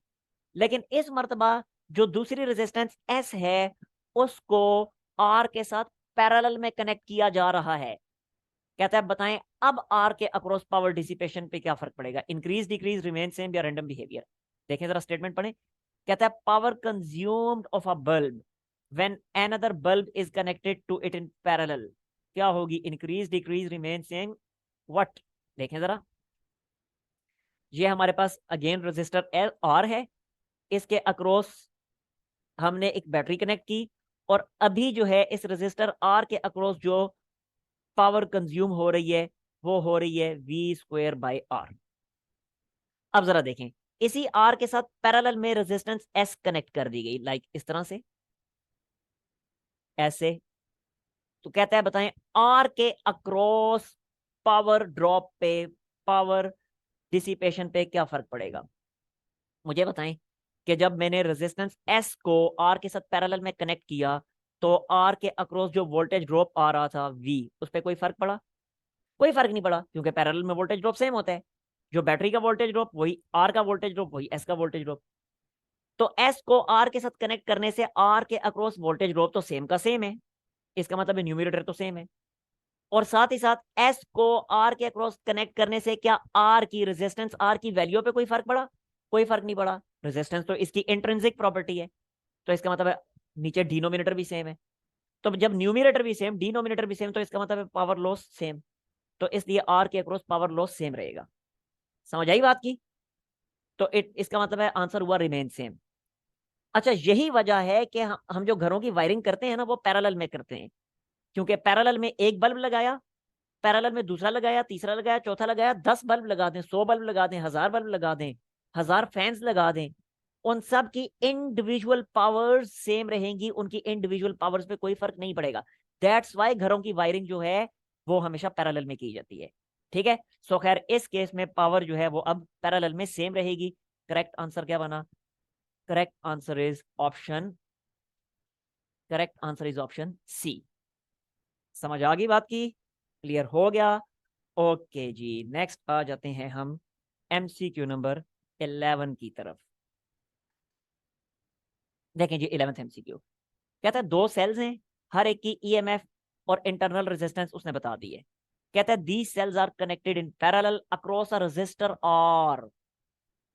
लेकिन इस मर्तबा जो दूसरी रेजिस्टेंस एस है उसको आर के साथ पैरेलल में कनेक्ट किया जा रहा है। कहता है बताएं अब आर के अक्रॉस पावर डिसिपेशन पे क्या फर्क पड़ेगा, इंक्रीज डिक्रीज रिमेन सेम या रैंडम बिहेवियर। देखें जरा स्टेटमेंट पढ़ें। कहता है power consumed of a bulb when another bulb is connected to it in parallel क्या होगी, increase decrease remain same what. देखें जरा, ये हमारे पास अगेन रजिस्टर एल आर है, इसके अक्रॉस हमने एक बैटरी कनेक्ट की, और अभी जो है इस रजिस्टर आर के अक्रॉस जो पावर कंज्यूम हो रही है वो हो रही है V²/R। अब जरा देखें, इसी आर के साथ पैरेलल में रेजिस्टेंस एस कनेक्ट कर दी गई, लाइक इस तरह से ऐसे। तो कहता है बताएं आर के अक्रॉस पावर ड्रॉप पे, पावर डिसिपेशन पे क्या फर्क पड़ेगा। मुझे बताएं कि जब मैंने रेजिस्टेंस एस को आर के साथ पैरेलल में कनेक्ट किया तो आर के अक्रॉस जो वोल्टेज ड्रॉप आ रहा था वी, उस पर कोई फर्क पड़ा, कोई फर्क नहीं पड़ा, क्योंकि पैरेलल में वोल्टेज ड्रॉप सेम होता है। जो बैटरी का वोल्टेज ड्रॉप वही आर का वोल्टेज ड्रॉप, वही एस का वोल्टेज ड्रॉप। तो एस को आर के साथ कनेक्ट करने से आर के अक्रॉस वोल्टेज ड्रॉप तो सेम का सेम है, इसका मतलब न्यूमरेटर तो सेम है। और साथ ही साथ एस को आर के अक्रॉस कनेक्ट करने से क्या आर की रेजिस्टेंस, आर की वैल्यू पे कोई फर्क पड़ा, कोई फर्क नहीं पड़ा। रेजिस्टेंस तो इसकी इंट्रिंसिक प्रॉपर्टी है, तो इसका मतलब है नीचे डिनोमिनेटर भी सेम है। तो जब न्यूमरेटर भी सेम डिनोमिनेटर भी सेम तो इसका मतलब है पावर लॉस सेम, तो इसलिए आर के अक्रॉस पावर लॉस सेम रहेगा। समझ आई बात की। तो इसका मतलब है आंसर हुआ रिमेन सेम। अच्छा, यही वजह है कि हम जो घरों की वायरिंग करते हैं ना वो पैरेलल में करते हैं, क्योंकि पैरेलल में एक बल्ब लगाया, पैरेलल में दूसरा लगाया, तीसरा लगाया, चौथा लगाया, 10 बल्ब लगा दें, 100 बल्ब लगा दें, 1000 बल्ब लगा दें, 1000 फैंस लगा दें, उन सब की इंडिविजुअल पावर्स सेम रहेंगी, उनकी इंडिविजुअल पावर्स पे कोई फर्क नहीं पड़ेगा। दैट्स वाई घरों की वायरिंग जो है वो हमेशा पैरेलल में की जाती है। ठीक है, सो खैर इस केस में पावर जो है वो अब पैरेलल में सेम रहेगी। करेक्ट आंसर क्या बना, correct answer is option, correct answer is option C. समझ आ गई बात की, क्लियर हो गया। ओके जी, नेक्स्ट आ जाते हैं हम एमसीक्यू नंबर 11 की तरफ। देखें जी 11th एमसीक्यू, कहता है दो सेल्स हैं, हर एक की ईएमएफ और इंटरनल रेजिस्टेंस उसने बता दी है। कहता है these cells are connected in parallel across a resistor R.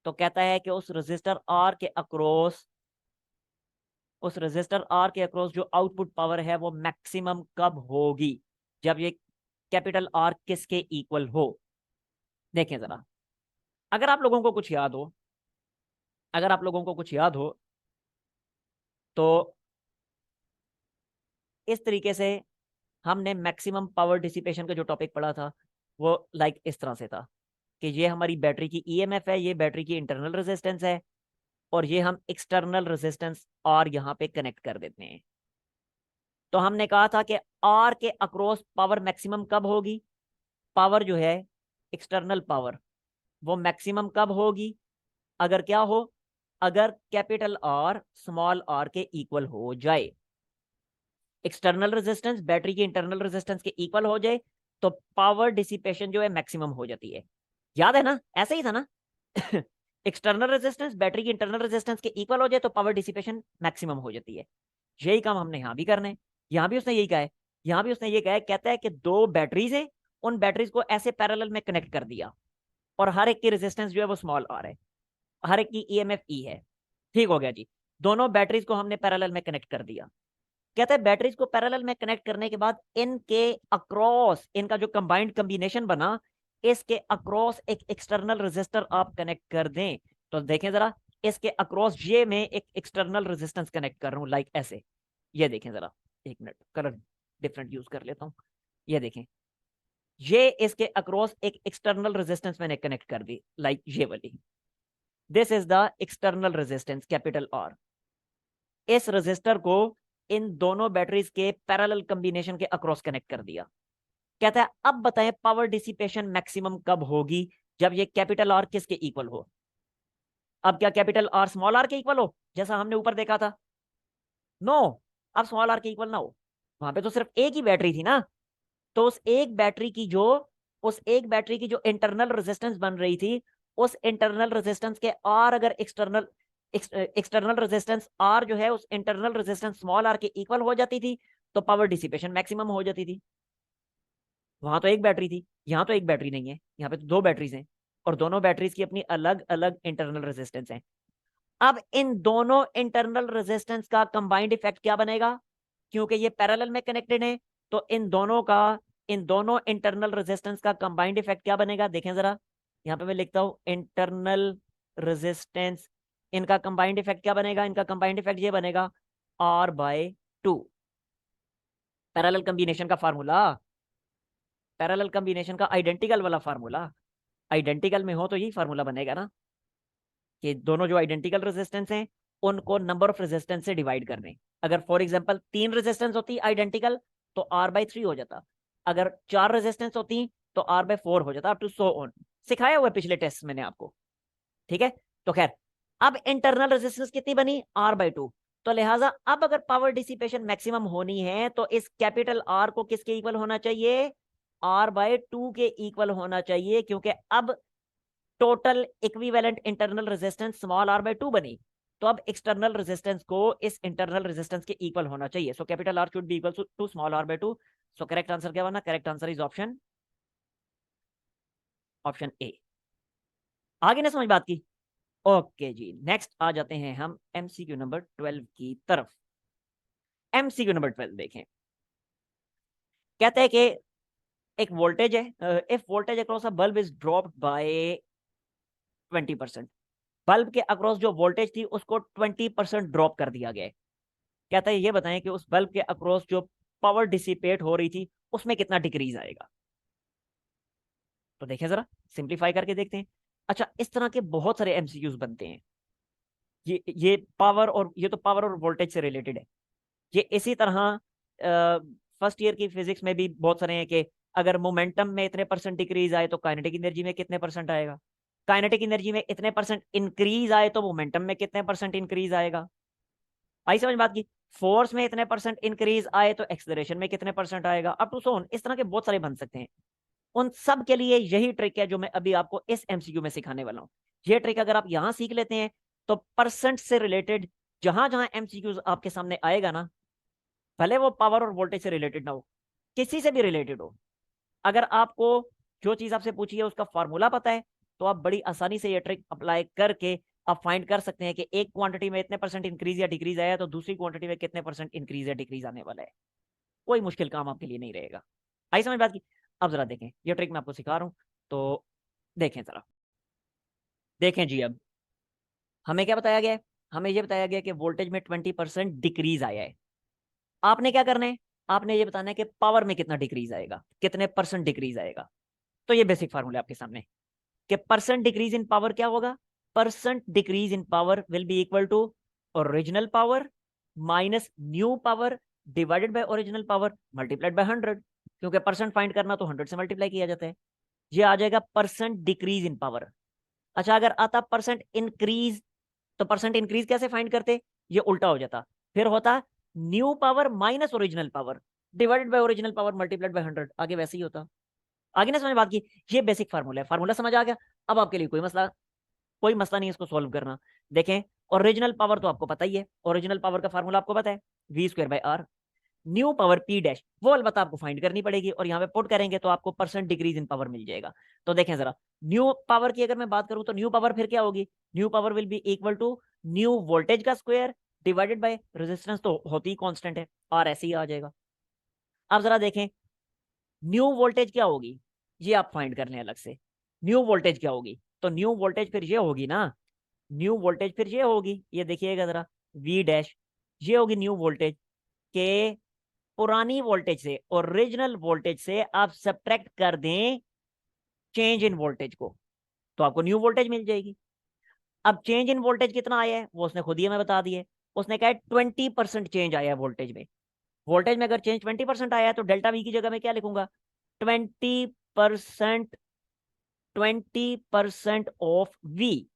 तो कहता है कि उस रेजिस्टर आर के अक्रॉस, उस रेजिस्टर आर के अक्रॉस जो आउटपुट पावर है वो मैक्सिमम कब होगी, जब ये कैपिटल आर किसके इक्वल हो। देखें जरा, अगर आप लोगों को कुछ याद हो, अगर आप लोगों को कुछ याद हो तो इस तरीके से हमने मैक्सिमम पावर डिसिपेशन का जो टॉपिक पढ़ा था वो लाइक इस तरह से था कि ये हमारी बैटरी की ईएमएफ है, ये बैटरी की इंटरनल रेजिस्टेंस है, और ये हम एक्सटर्नल रेजिस्टेंस आर यहाँ पे कनेक्ट कर देते हैं। तो हमने कहा था कि आर के अक्रॉस पावर मैक्सिमम कब होगी, पावर जो है एक्सटर्नल पावर वो मैक्सिमम कब होगी, अगर क्या हो, अगर कैपिटल आर स्मॉल आर के इक्वल हो जाए, एक्सटर्नल रेजिस्टेंस बैटरी की इंटरनल रेजिस्टेंस के इक्वल हो जाए तो पावर डिसिपेशन जो है मैक्सिमम हो जाती है। याद है ना, ऐसे ही था ना एक्सटर्नल रेजिस्टेंस बैटरी की इंटरनल रेजिस्टेंस के इक्वल हो जाए तो पावर डिसिपेशन मैक्सिमम हो जाती है। यही काम हमने यहाँ भी करना है, यहाँ भी उसने यही कहा है, यहाँ भी उसने ये कहा है, कहता है कि दो बैटरीज हैं, उन बैटरीज को ऐसे पैरेलल में कनेक्ट कर दिया और हर एक की रेजिस्टेंस जो है वो स्मॉल आर है, हर एक की ईएमएफ ई है। ठीक हो गया जी, दोनों बैटरीज को हमने पैरेलल में कनेक्ट कर दिया। कहता है बैटरीज को पैरेलल में कनेक्ट करने के बाद इनके अक्रॉस, इनका जो कंबाइंड कॉम्बिनेशन बना, इसके अक्रॉस एक एक्सटर्नल रेजिस्टर आप कनेक्ट कर दें। तो देखें जरा, इसके अक्रॉस ये मैं एक एक्सटर्नल रेजिस्टेंस कनेक्ट कर रहा हूं, लाइक ऐसे। ये देखें जरा, एक मिनट, कलर डिफरेंट यूज कर लेता हूं। ये देखें, ये इसके अक्रॉस एक एक्सटर्नल रेजिस्टेंस मैंने कनेक्ट कर दी, लाइक ये वाली। This is the external resistance, capital R. इस रेजिस्टर को इन दोनों बैटरीज के पैरेलल कॉम्बिनेशन के अक्रॉस कनेक्ट कर दिया। कहता है अब बताएं पावर डिसिपेशन मैक्सिमम कब होगी, जब ये कैपिटल आर किसके इक्वल हो। अब क्या कैपिटल आर स्मॉल आर के इक्वल हो, जैसा हमने ऊपर देखा था? नो, अब स्मॉल आर के इक्वल ना हो। वहां पे तो सिर्फ एक ही बैटरी थी ना, तो उस एक बैटरी की जो इंटरनल रेजिस्टेंस बन रही थी, उस इंटरनल रेजिस्टेंस के आर अगर एक्सटर्नल रेजिस्टेंस आर जो है उस इंटरनल रेजिस्टेंस स्मॉल आर के इक्वल हो जाती थी, तो पावर डिसिपेशन मैक्सिमम हो जाती थी। वहां तो एक बैटरी थी, यहाँ तो एक बैटरी नहीं है, यहाँ पे तो दो बैटरीज हैं, और दोनों बैटरीज की अपनी अलग अलग इंटरनल रेजिस्टेंस है। अब इन दोनों इंटरनल रेजिस्टेंस का कंबाइंड इफेक्ट क्या बनेगा? क्योंकि ये पैरेलल में कनेक्टेड है, तो इन दोनों इंटरनल रेजिस्टेंस का कंबाइंड इफेक्ट क्या बनेगा? देखें जरा, यहाँ पे मैं लिखता हूं इंटरनल रेजिस्टेंस, इनका कंबाइंड इफेक्ट क्या बनेगा? इनका कंबाइंड इफेक्ट ये बनेगा R/2। पैरेलल कॉम्बिनेशन का फार्मूला, पैरेलल कॉम्बिनेशन का आइडेंटिकल वाला फार्मूला, आइडेंटिकल में हो तो यही फार्मूला बनेगा ना, कि दोनों जो आइडेंटिकल रेजिस्टेंस हैं उनको नंबर ऑफ रेजिस्टेंस से डिवाइड कर दें। अगर फॉर एग्जांपल 3 रेजिस्टेंस होती आइडेंटिकल, तो R/3 हो जाता। अगर 4 रेजिस्टेंस होती तो R/4 हो जाता, अप टू सो ऑन। सिखाया हुआ पिछले टेस्ट मैंने आपको, ठीक है? तो खैर, अब इंटरनल रेजिस्टेंस कितनी बनी? R/2। तो लिहाजा अब अगर पावर डिसिपेशन मैक्सिमम होनी है तो इस कैपिटल आर को किसके इक्वल होना चाहिए? R/2 के इक्वल होना चाहिए, क्योंकि अब total equivalent internal resistance small R/2 बनी, तो अब एक्सटर्नल रेजिस्टेंस को इस इंटरनल रेजिस्टेंस के इक्वल होना चाहिए। So capital R should be equal to small R/2। So correct answer क्या बना? Correct answer is option A. आगे ना समझ बात की? ओके जी, नेक्स्ट आ जाते हैं हम एमसीक्यू नंबर 12 की तरफ। एमसीक्यू नंबर 12 देखें। कहते हैं कि एक वोल्टेज है, if voltage across a bulb is dropped by 20%, bulb के अक्रॉस जो वोल्टेज थी उसको 20% ड्रॉप कर दिया गया है। कहता है ये बताएं कि उस बल्ब के अक्रॉस जो पावर डिसिपेट हो रही थी उसमें कितना डिक्रीज आएगा। तो देखें जरा, सिंप्लीफाई करके देखते हैं। अच्छा, इस तरह के बहुत सारे एमसीक्यूज बनते हैं। ये पावर, और ये तो पावर और वोल्टेज से रिलेटेड है। ये इसी तरह फर्स्ट ईयर की फिजिक्स में भी बहुत सारे हैं कि अगर मोमेंटम में इतने परसेंट डिक्रीज आए तो काइनेटिक एनर्जी में कितने परसेंट आएगा, काइनेटिक एनर्जी में इतने परसेंट इंक्रीज आए तो मोमेंटम में कितने परसेंट इंक्रीज आएगा। आई समझ बात की? फोर्स में इतने परसेंट इंक्रीज आए तो एक्सेलरेशन में कितने परसेंट आएगा, अप टू सो ऑन। इस तरह के बहुत सारे बन सकते हैं। उन सब के लिए यही ट्रिक है जो मैं अभी आपको इस एमसीक्यू में सिखाने वाला हूं। ये ट्रिक अगर आप यहां सीख लेते हैं तो परसेंट से रिलेटेड जहां जहां एमसीक्यूज आपके सामने आएगा ना, भले वो पावर और वोल्टेज से रिलेटेड ना हो, किसी से भी रिलेटेड हो, अगर आपको जो चीज आपसे पूछी है उसका फॉर्मूला पता है, तो आप बड़ी आसानी से ये ट्रिक अप्लाई करके आप फाइंड कर सकते हैं कि एक क्वांटिटी में इतने परसेंट इंक्रीज या डिक्रीज आया तो दूसरी क्वांटिटी में कितने परसेंट इंक्रीज या डिक्रीज आने वाला है। कोई मुश्किल काम आपके लिए नहीं रहेगा। आई समझ बात की? अब जरा देखें, ये ट्रिक मैं आपको सिखा रहा हूं, तो देखें जरा, देखें जी। अब हमें क्या बताया गया है? हमें ये बताया गया कि वोल्टेज में 20% डिक्रीज आया है। आपने क्या करना है? आपने ये बताना है कि पावर में कितना डिक्रीज आएगा, कितने परसेंट डिक्रीज आएगा। तो ये बेसिक फार्मूला आपके सामने कि परसेंट डिक्रीज इन पावर क्या होगा? Percent decrease in power will be equal to original power minus new power divided by original power multiplied by 100, क्योंकि परसेंट फाइंड करना तो 100 से मल्टीप्लाई किया जाता है। ये आ जाएगा परसेंट डिक्रीज इन पावर। अच्छा, अगर आता परसेंट इंक्रीज, तो परसेंट इंक्रीज कैसे फाइंड करते? ये उल्टा हो जाता, फिर होता new power minus original power divided by original power multiplied by 100, आगे वैसे ही होता। आगे ना समझ बात की? ये बेसिक फार्मूला है, फार्मूला समझ आ गया? अब आपके लिए कोई मसला नहीं इसको सॉल्व करना। देखें, ओरिजिनल पावर तो आपको पता ही है, ओरिजिनल पावर का फार्मूला आपको पता है, V²/R। New power P dash, वो अलबत्ता आपको फाइंड करनी पड़ेगी, और यहाँ पे पुट करेंगे तो आपको परसेंट डिक्रीज इन पावर मिल जाएगा। तो देखें जरा, न्यू पावर की अगर मैं बात करूं तो न्यू पावर फिर क्या होगी? New power will be equal to new voltage का स्क्वायर डिवाइडेड बाय रेजिस्टेंस तो होती ही कांस्टेंट है, आर ऐसे ही आ जाएगा। अब जरा देखें न्यू वोल्टेज क्या होगी, ये आप फाइंड कर लें अलग से। न्यू वोल्टेज क्या होगी, तो न्यू वोल्टेज फिर ये होगी ना, न्यू वोल्टेज फिर ये होगी, ये देखिएगा जरा वी डैश, ये होगी न्यू वोल्टेज के पुरानी वोल्टेज से, ओरिजिनल वोल्टेज से आप सब्ट्रैक्ट कर दें चेंज इन वोल्टेज को, तो आपको न्यू वोल्टेज मिल जाएगी। अब चेंज इन वोल्टेज कितना आया है वो उसने खुद ही हमें बता दिए, उसने कहा 20% चेंज आया है वोल्टेज में। वोल्टेज में अगर चेंज 20% आया है तो डेल्टा वी की जगह में क्या लिखूंगा, 20%, 20% ऑफ वी।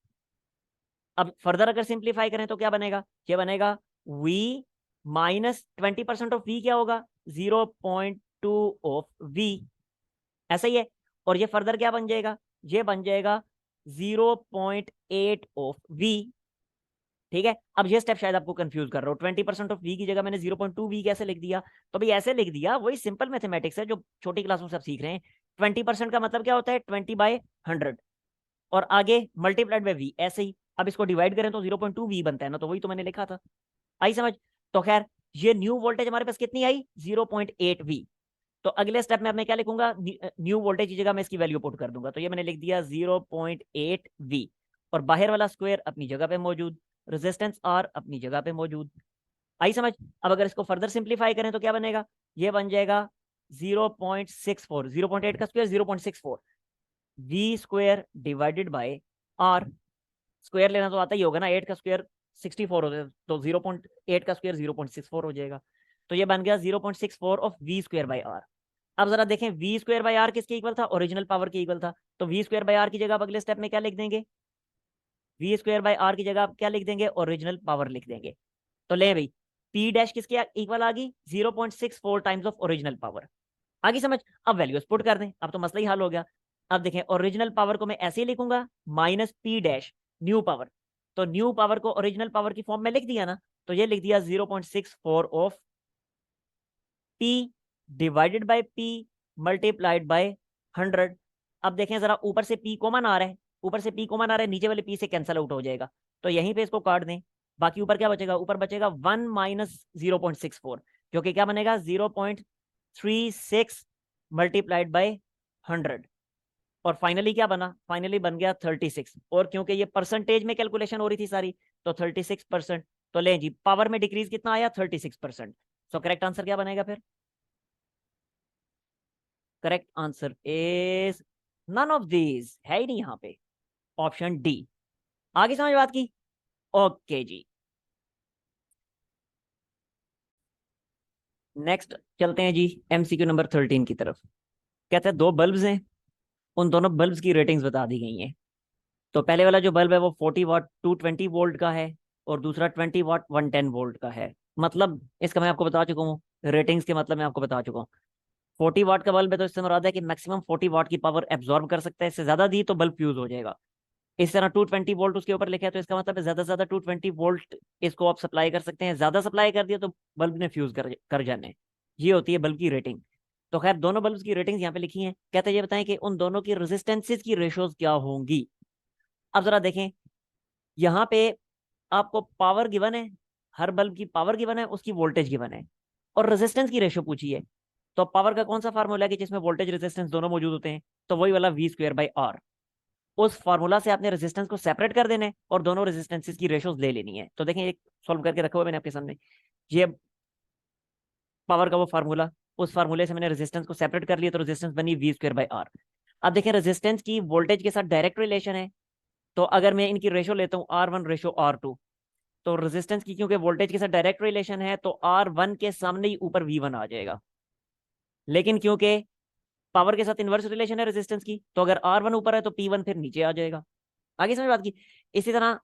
अब फर्दर अगर सिंप्लीफाई करें तो क्या बनेगा, ये बनेगा वी माइनस 20% ऑफ वी क्या होगा, 0.2 ऑफ वी, ऐसा ही है। और ये फर्दर क्या बन जाएगा, ये बन जाएगा 0.8 ऑफ वी। ठीक है, अब ये स्टेप शायद आपको कंफ्यूज कर रहा हो, 20% ऑफ वी की जगह मैंने 0.2 वी कैसे लिख दिया, तो भाई ऐसे लिख दिया, वही सिंपल मैथमेटिक्स है जो छोटी क्लासों से आप सीख रहे हैं। 20% का मतलब क्या होता है, 20/100, और आगे मल्टीप्लाइड बाय वी, ऐसे ही। अब इसको डिवाइड करें तो 0.2 वी बनता है ना, तो वही तो मैंने लिखा था, आई समझ। तो खैर ये न्यू वोल्टेज हमारे पास कितनी आई, 0.8 वी। तो अगले स्टेप में मैं क्या लिखूंगा, न्यू वोल्टेज की जगह मैं इसकी वैल्यू पुट कर दूंगा, तो ये मैंने लिख दिया 0.8 वी, और बाहर वाला स्क्वायर अपनी जगह पे मौजूद, रेजिस्टेंस आर अपनी जगह पे मौजूद, आई समझ। अब अगर इसको फर्दर सिंप्लीफाई करें तो क्या बनेगा, ये बन जाएगा 0.64, 0.8 का square 0.64, V square divided by R. Square लेना तो आता ही होगा ना, 8 का स्क्वायर 64 हो जाएगा, तो 0.8 का स्क्वायर 0.64 हो जाएगा, तो ये बन गया 0.64 of V square by R. अब जरा देखें वी स्क्वायर बाय आर किसके इक्वल था, ओरिजिनल पावर के इक्वल था, तो वी स्क्वायर बाय आर की जगह आप अगले स्टेप में क्या लिख देंगे, वी स्क्वायर बाय आर की जगह आप क्या लिख देंगे, ओरिजिनल पावर लिख देंगे। तो ले भाई पी डैश किसके इक्वल आ गई, 0.64 टाइम्स ऑफ ओरिजिनल पावर, आगे समझ। अब वैल्यूज पुट कर दें, अब तो मसला ही हल हो गया। अब देखें ओरिजिनल पावर को मैं ऐसे ही लिखूंगा, minus P dash new power, तो न्यू पावर को ओरिजिनल पावर की फॉर्म में लिख दिया ना, तो ये लिख दिया 0.64 of P divided by P multiplied by 100। अब देखें जरा ऊपर से पी कॉमन आ रहा है, ऊपर से पी कॉमन आ रहा है, नीचे वाले पी से कैंसिल आउट हो जाएगा, तो यहीं पे इसको काट दें, बाकी ऊपर क्या बचेगा, ऊपर बचेगा 1 माइनस 0.64, जो कि क्या बनेगा 0.36 मल्टीप्लाइड बाय 100। और फाइनली क्या बना, फाइनली बन गया 36, और क्योंकि ये परसेंटेज में कैलकुलेशन हो रही थी सारी, तो 36%। तो ले जी पावर में डिक्रीज कितना आया, 36%। सो करेक्ट आंसर क्या बनेगा फिर, correct answer is none of these, है ही नहीं यहाँ पे, ऑप्शन डी। आगे समझ बात की, ओके जी। नेक्स्ट चलते हैं जी एमसीक्यू नंबर 13 की तरफ। कहते हैं दो बल्ब्स हैं, उन दोनों बल्ब्स की रेटिंग्स बता दी गई हैं। तो पहले वाला जो बल्ब है वो 40 वाट 220 वोल्ट का है, और दूसरा 20 वाट 110 वोल्ट का है। मतलब इसका मैं आपको बता चुका हूँ, रेटिंग्स के मतलब मैं आपको बता चुका हूँ। 40 वाट का बल्ब है तो इससे मुराद है कि मैक्सिमम 40 वाट की पावर एब्जॉर्ब कर सकता है, इससे ज्यादा दी तो बल्ब फ्यूज हो जाएगा। इस तरह 220 वोल्ट उसके ऊपर लिखा है, तो इसका मतलब है ज्यादा से ज्यादा 220 वोल्ट इसको आप सप्लाई कर सकते हैं, ज्यादा सप्लाई कर दिया तो बल्ब ने फ्यूज कर जाने हैं। ये होती है बल्ब की रेटिंग। तो खैर दोनों बल्ब की रेटिंग्स यहाँ पे लिखी हैं, कहते हैं ये बताएं कि उन दोनों की रेजिस्टेंसेज की रेशोज क्या होंगी। अब जरा देखें यहाँ पे आपको पावर गिवन है, हर बल्ब की पावर गिवन है, उसकी वोल्टेज गिवन है, और रेजिस्टेंस की रेशो पूछी है। तो पावर का कौन सा फार्मूला है कि जिसमें वोल्टेज रेजिस्टेंस दोनों मौजूद होते हैं, तो वही वाला वी स्क्वायर बाई आर। उस फार्मूला से आपने रेजिस्टेंस को सेपरेट कर देना है और दोनों रेजिस्टेंसेस की रेशोज ले लेनी है। तो देखें एक सॉल्व करके रखा हुआ मैंने आपके सामने, ये पावर का वो फार्मूला, उस फार्मूले से मैंने रेजिस्टेंस को सेपरेट कर लिया, तो रेजिस्टेंस बनी वी स्क्वायर बाई आर। अब देखें रेजिस्टेंस की वोल्टेज के साथ डायरेक्ट रिलेशन है, तो अगर मैं इनकी रेशो लेता हूँ R1:R2, तो रेजिस्टेंस की क्योंकि वोल्टेज के साथ डायरेक्ट रिलेशन है तो R1 के सामने ही ऊपर V1 आ जाएगा। लेकिन क्योंकि पावर के साथ इनवर्स रिलेशन है रेजिस्टेंस की, तो अगर R1 ऊपर है तो P1 फिर नीचे आ जाएगा। आगे समझ बात की। इसी तरह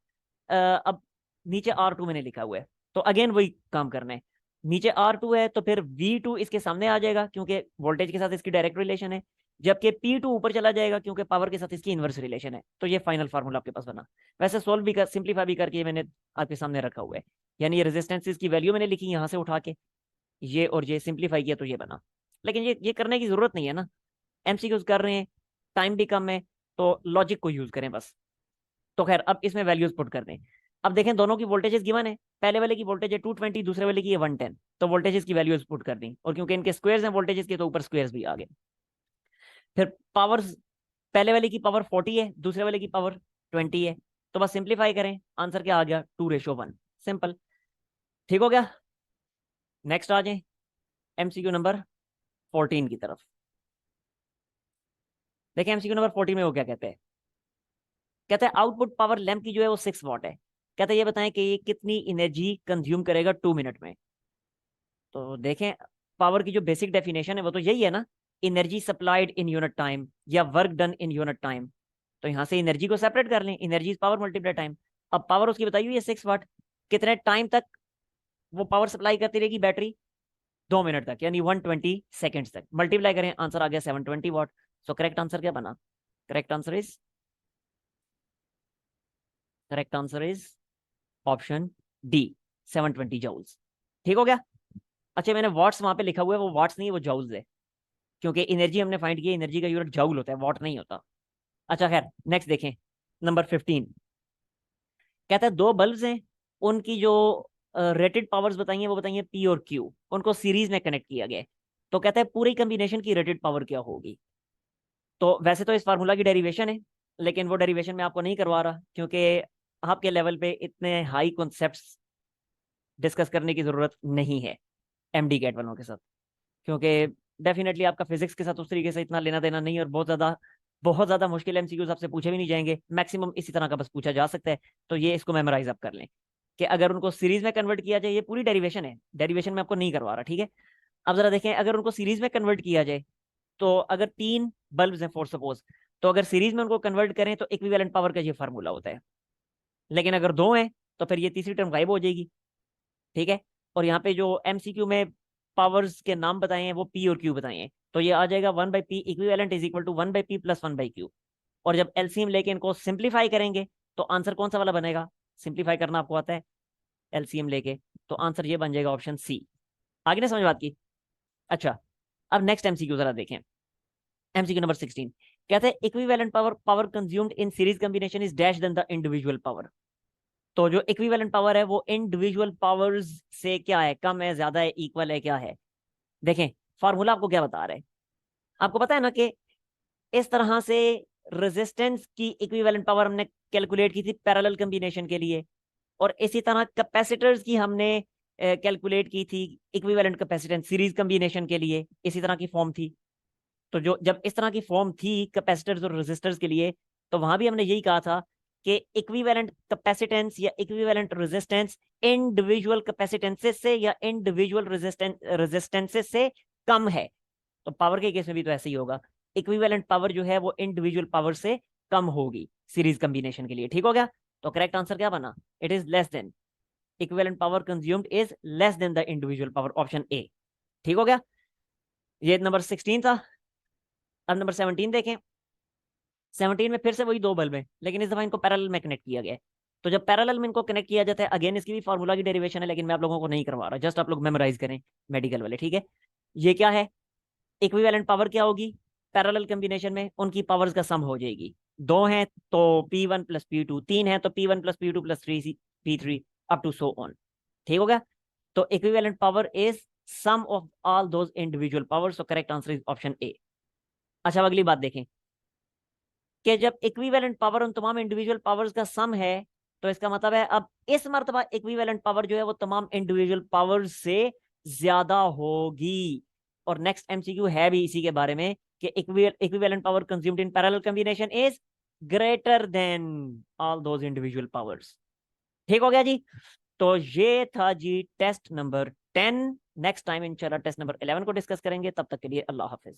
अब नीचे R2 मैंने लिखा हुआ है, तो अगेन वही काम करना है, नीचे R2 है तो फिर V2 इसके सामने आ जाएगा क्योंकि वोल्टेज के साथ इसकी डायरेक्ट रिलेशन है, जबकि P2 ऊपर चला जाएगा क्योंकि पावर के साथ इसकी इनवर्स रिलेशन है। तो ये फाइनल फार्मूला आपके पास बना। वैसे सोल्व भी कर, सिंप्लीफाई भी करके मैंने आपके सामने रखा हुआ है, यानी ये रेजिस्टेंस की वैल्यू मैंने लिखी यहाँ से उठा के, ये और ये सिंप्लीफाई किया तो ये बना। लेकिन ये करने की जरूरत नहीं है ना, एमसीक्यूज कर रहे हैं, टाइम भी कम है, तो लॉजिक को यूज करें बस। तो खैर अब इसमें वैल्यूज पुट कर दें। अब देखें दोनों की वोल्टेजेस गिवन है, पहले वाले की वोल्टेज है 220, दूसरे वाले की है 110, तो वोल्टेजेस की वैल्यूज पुट कर दी, और क्योंकि इनके स्क्वायर्स हैं वोल्टेजेस के, तो ऊपर स्क्वायर्स भी आ गए। फिर पावर, पहले वाले की पावर 40 है, दूसरे वाले की पावर 20 है, तो बस सिंप्लीफाई करें, आंसर क्या आ गया, 2:1। सिंपल, ठीक हो गया। नेक्स्ट आ जाए एमसीक्यू नंबर 14 की तरफ। देखिए एमसीक्यू नंबर 14 में वो क्या कहते हैं, कहते हैं आउटपुट पावर लैंप की जो है वो 6 वाट है। कहते हैं ये बताएं कि ये कितनी एनर्जी कंज्यूम करेगा 2 मिनट में। तो देखें, पावर की जो बेसिक डेफिनेशन है वो तो यही है ना, energy supplied in unit time या work done in unit time. तो यहां से एनर्जी को सेपरेट कर लें, energy is power multiply time. अब पावर उसकी बताई हुई है 6 वाट, कितने टाइम तक वो पावर सप्लाई करती रहेगी बैटरी, 2 मिनट तक, यानी 120 सेकेंड्स तक। मल्टीप्लाई करें, आंसर आ गया 720 वाट। सो करेक्ट आंसर क्या बना, correct answer is, correct answer is option D, 720 joules. ठीक हो गया। अच्छा, मैंने वाट्स वहां पे लिखा हुआ है, वो वाट्स नहीं है, वो जूल्स है, क्योंकि एनर्जी हमने फाइंड की, एनर्जी का यूनिट जूल होता है, वाट नहीं होता। अच्छा खैर, नेक्स्ट देखें, नंबर 15। कहता है दो बल्ब्स हैं, उनकी जो रेटेड पावर्स बताइए वो बताइए पी और क्यू, उनको सीरीज में कनेक्ट किया गया है। तो कहता है पूरी कम्बिनेशन की रेटेड पावर क्या होगी। तो वैसे तो इस फार्मूला की डेरिवेशन है, लेकिन वो डेरिवेशन मैं आपको नहीं करवा रहा, क्योंकि आपके लेवल पे इतने हाई कॉन्सेप्ट्स डिस्कस करने की जरूरत नहीं है एमडी कैट वालों के साथ, क्योंकि डेफिनेटली आपका फिजिक्स के साथ उस तरीके से इतना लेना देना नहीं है, और बहुत ज्यादा मुश्किल एमसीक्यूज आपसे पूछे भी नहीं जाएंगे, मैक्सिमम इसी तरह का बस पूछा जा सकता है। तो ये इसको मेमोराइज आप कर लें कि अगर उनको सीरीज में कन्वर्ट किया जाए, ये पूरी डेरिवेशन है, डेरिवेशन में आपको नहीं करवा रहा, ठीक है। अब जरा देखें, अगर उनको सीरीज में कन्वर्ट किया जाए, तो अगर 3 बल्ब हैं फॉर सपोज, तो अगर सीरीज में उनको कन्वर्ट करें तो इक्विवेलेंट पावर का ये फार्मूला होता है। लेकिन अगर दो हैं तो फिर ये तीसरी टर्म गायब हो जाएगी, ठीक है। और यहाँ पे जो एमसीक्यू में पावर्स के नाम बताए हैं वो पी और क्यू बताए हैं, तो ये आ जाएगा 1/p equivalent is equal to 1/p plus 1/q। और जब एलसीएम लेके इनको सिंप्लीफाई करेंगे तो आंसर कौन सा वाला बनेगा, सिंप्लीफाई करना आपको आता है एलसीएम लेके, तो आंसर ये बन जाएगा ऑप्शन सी। आगे ना समझ बात की। अच्छा, अब नेक्स्ट एमसीक्यू जरा देखें, एमसीक्यू नंबर 16। कहते हैं equivalent power, power consumed in series combination is dash than the individual power. तो जो इक्विवेलेंट पावर है वो इंडिविजुअल पावर्स से क्या है, कम है, ज्यादा है, इक्वल है, क्या है। देखें, फॉर्मूला आपको क्या बता रहा है, आपको पता है ना कि इस तरह से रेजिस्टेंस की इक्विवेलेंट पावर हमने कैलकुलेट की थी पैरेलल कॉम्बिनेशन के लिए, और इसी तरह कैपेसिटर्स की हमने कैलकुलेट की थी इक्विवेलेंट कैपेसिटेंस सीरीज कॉम्बिनेशन के लिए, इसी तरह की फॉर्म थी। तो जो जब इस तरह की फॉर्म थी कैपेसिटर्स और रेजिस्टर्स के लिए, तो वहां भी हमने यही कहा था कि इक्विवेलेंट कैपेसिटेंस या इक्विवेलेंट रेजिस्टेंस इंडिविजुअल कैपेसिटेंसेस से या इंडिविजुअल रेजिस्टेंसेस से कम है। तो पावर के केस में भी तो ऐसे ही होगा, इक्विवेलेंट पावर जो है वो इंडिविजुअल पावर से कम होगी सीरीज कॉम्बिनेशन के लिए। ठीक हो गया। तो करेक्ट आंसर क्या बना, it is less than, equivalent power consumed is less than the individual power, option A. ठीक हो गया, ये नंबर 16 था। अब नंबर 17 देखें। 17 में फिर से वही दो बल्ब हैं, लेकिन इस दफा इनको पैरेलल में कनेक्ट किया गया है। तो जब पैरेलल में इनको कनेक्ट किया जाता है, अगेन इसकी भी फार्मूला की डेरिवेशन है, लेकिन मैं आप लोगों को नहीं करवा रहा, जस्ट आप लोग मेमोराइज करें मेडिकल वाले, ठीक है। ये क्या है, इक्विवेलेंट पावर क्या होगी, पैरेलल कॉम्बिनेशन में उनकी पावर्स का सम हो जाएगी। दो हैं तो P1 प्लस P2, तीन है तो P1 plus P2 plus 3 P3 up to so on. ठीक हो गया। तो equivalent power is sum of all those individual power, so correct answer is option A. अच्छा, अब अगली बात देखें कि जब इक्विवेलेंट पावर उन तमाम इंडिविजुअल पावर्स का सम है, तो इसका मतलब है अब इस मर्तबा इक्विवेलेंट पावर जो है वो तमाम इंडिविजुअल पावर्स से ज्यादा होगी। और नेक्स्ट एमसीक्यू है भी इसी के बारे में कि equivalent power consumed in parallel combination is greater than all those individual powers. ठीक हो गया जी। तो ये था जी टेस्ट नंबर 10। नेक्स्ट टाइम इंशाल्लाह टेस्ट नंबर 11 को डिस्कस करेंगे, तब तक के लिए अल्लाह हाफिज।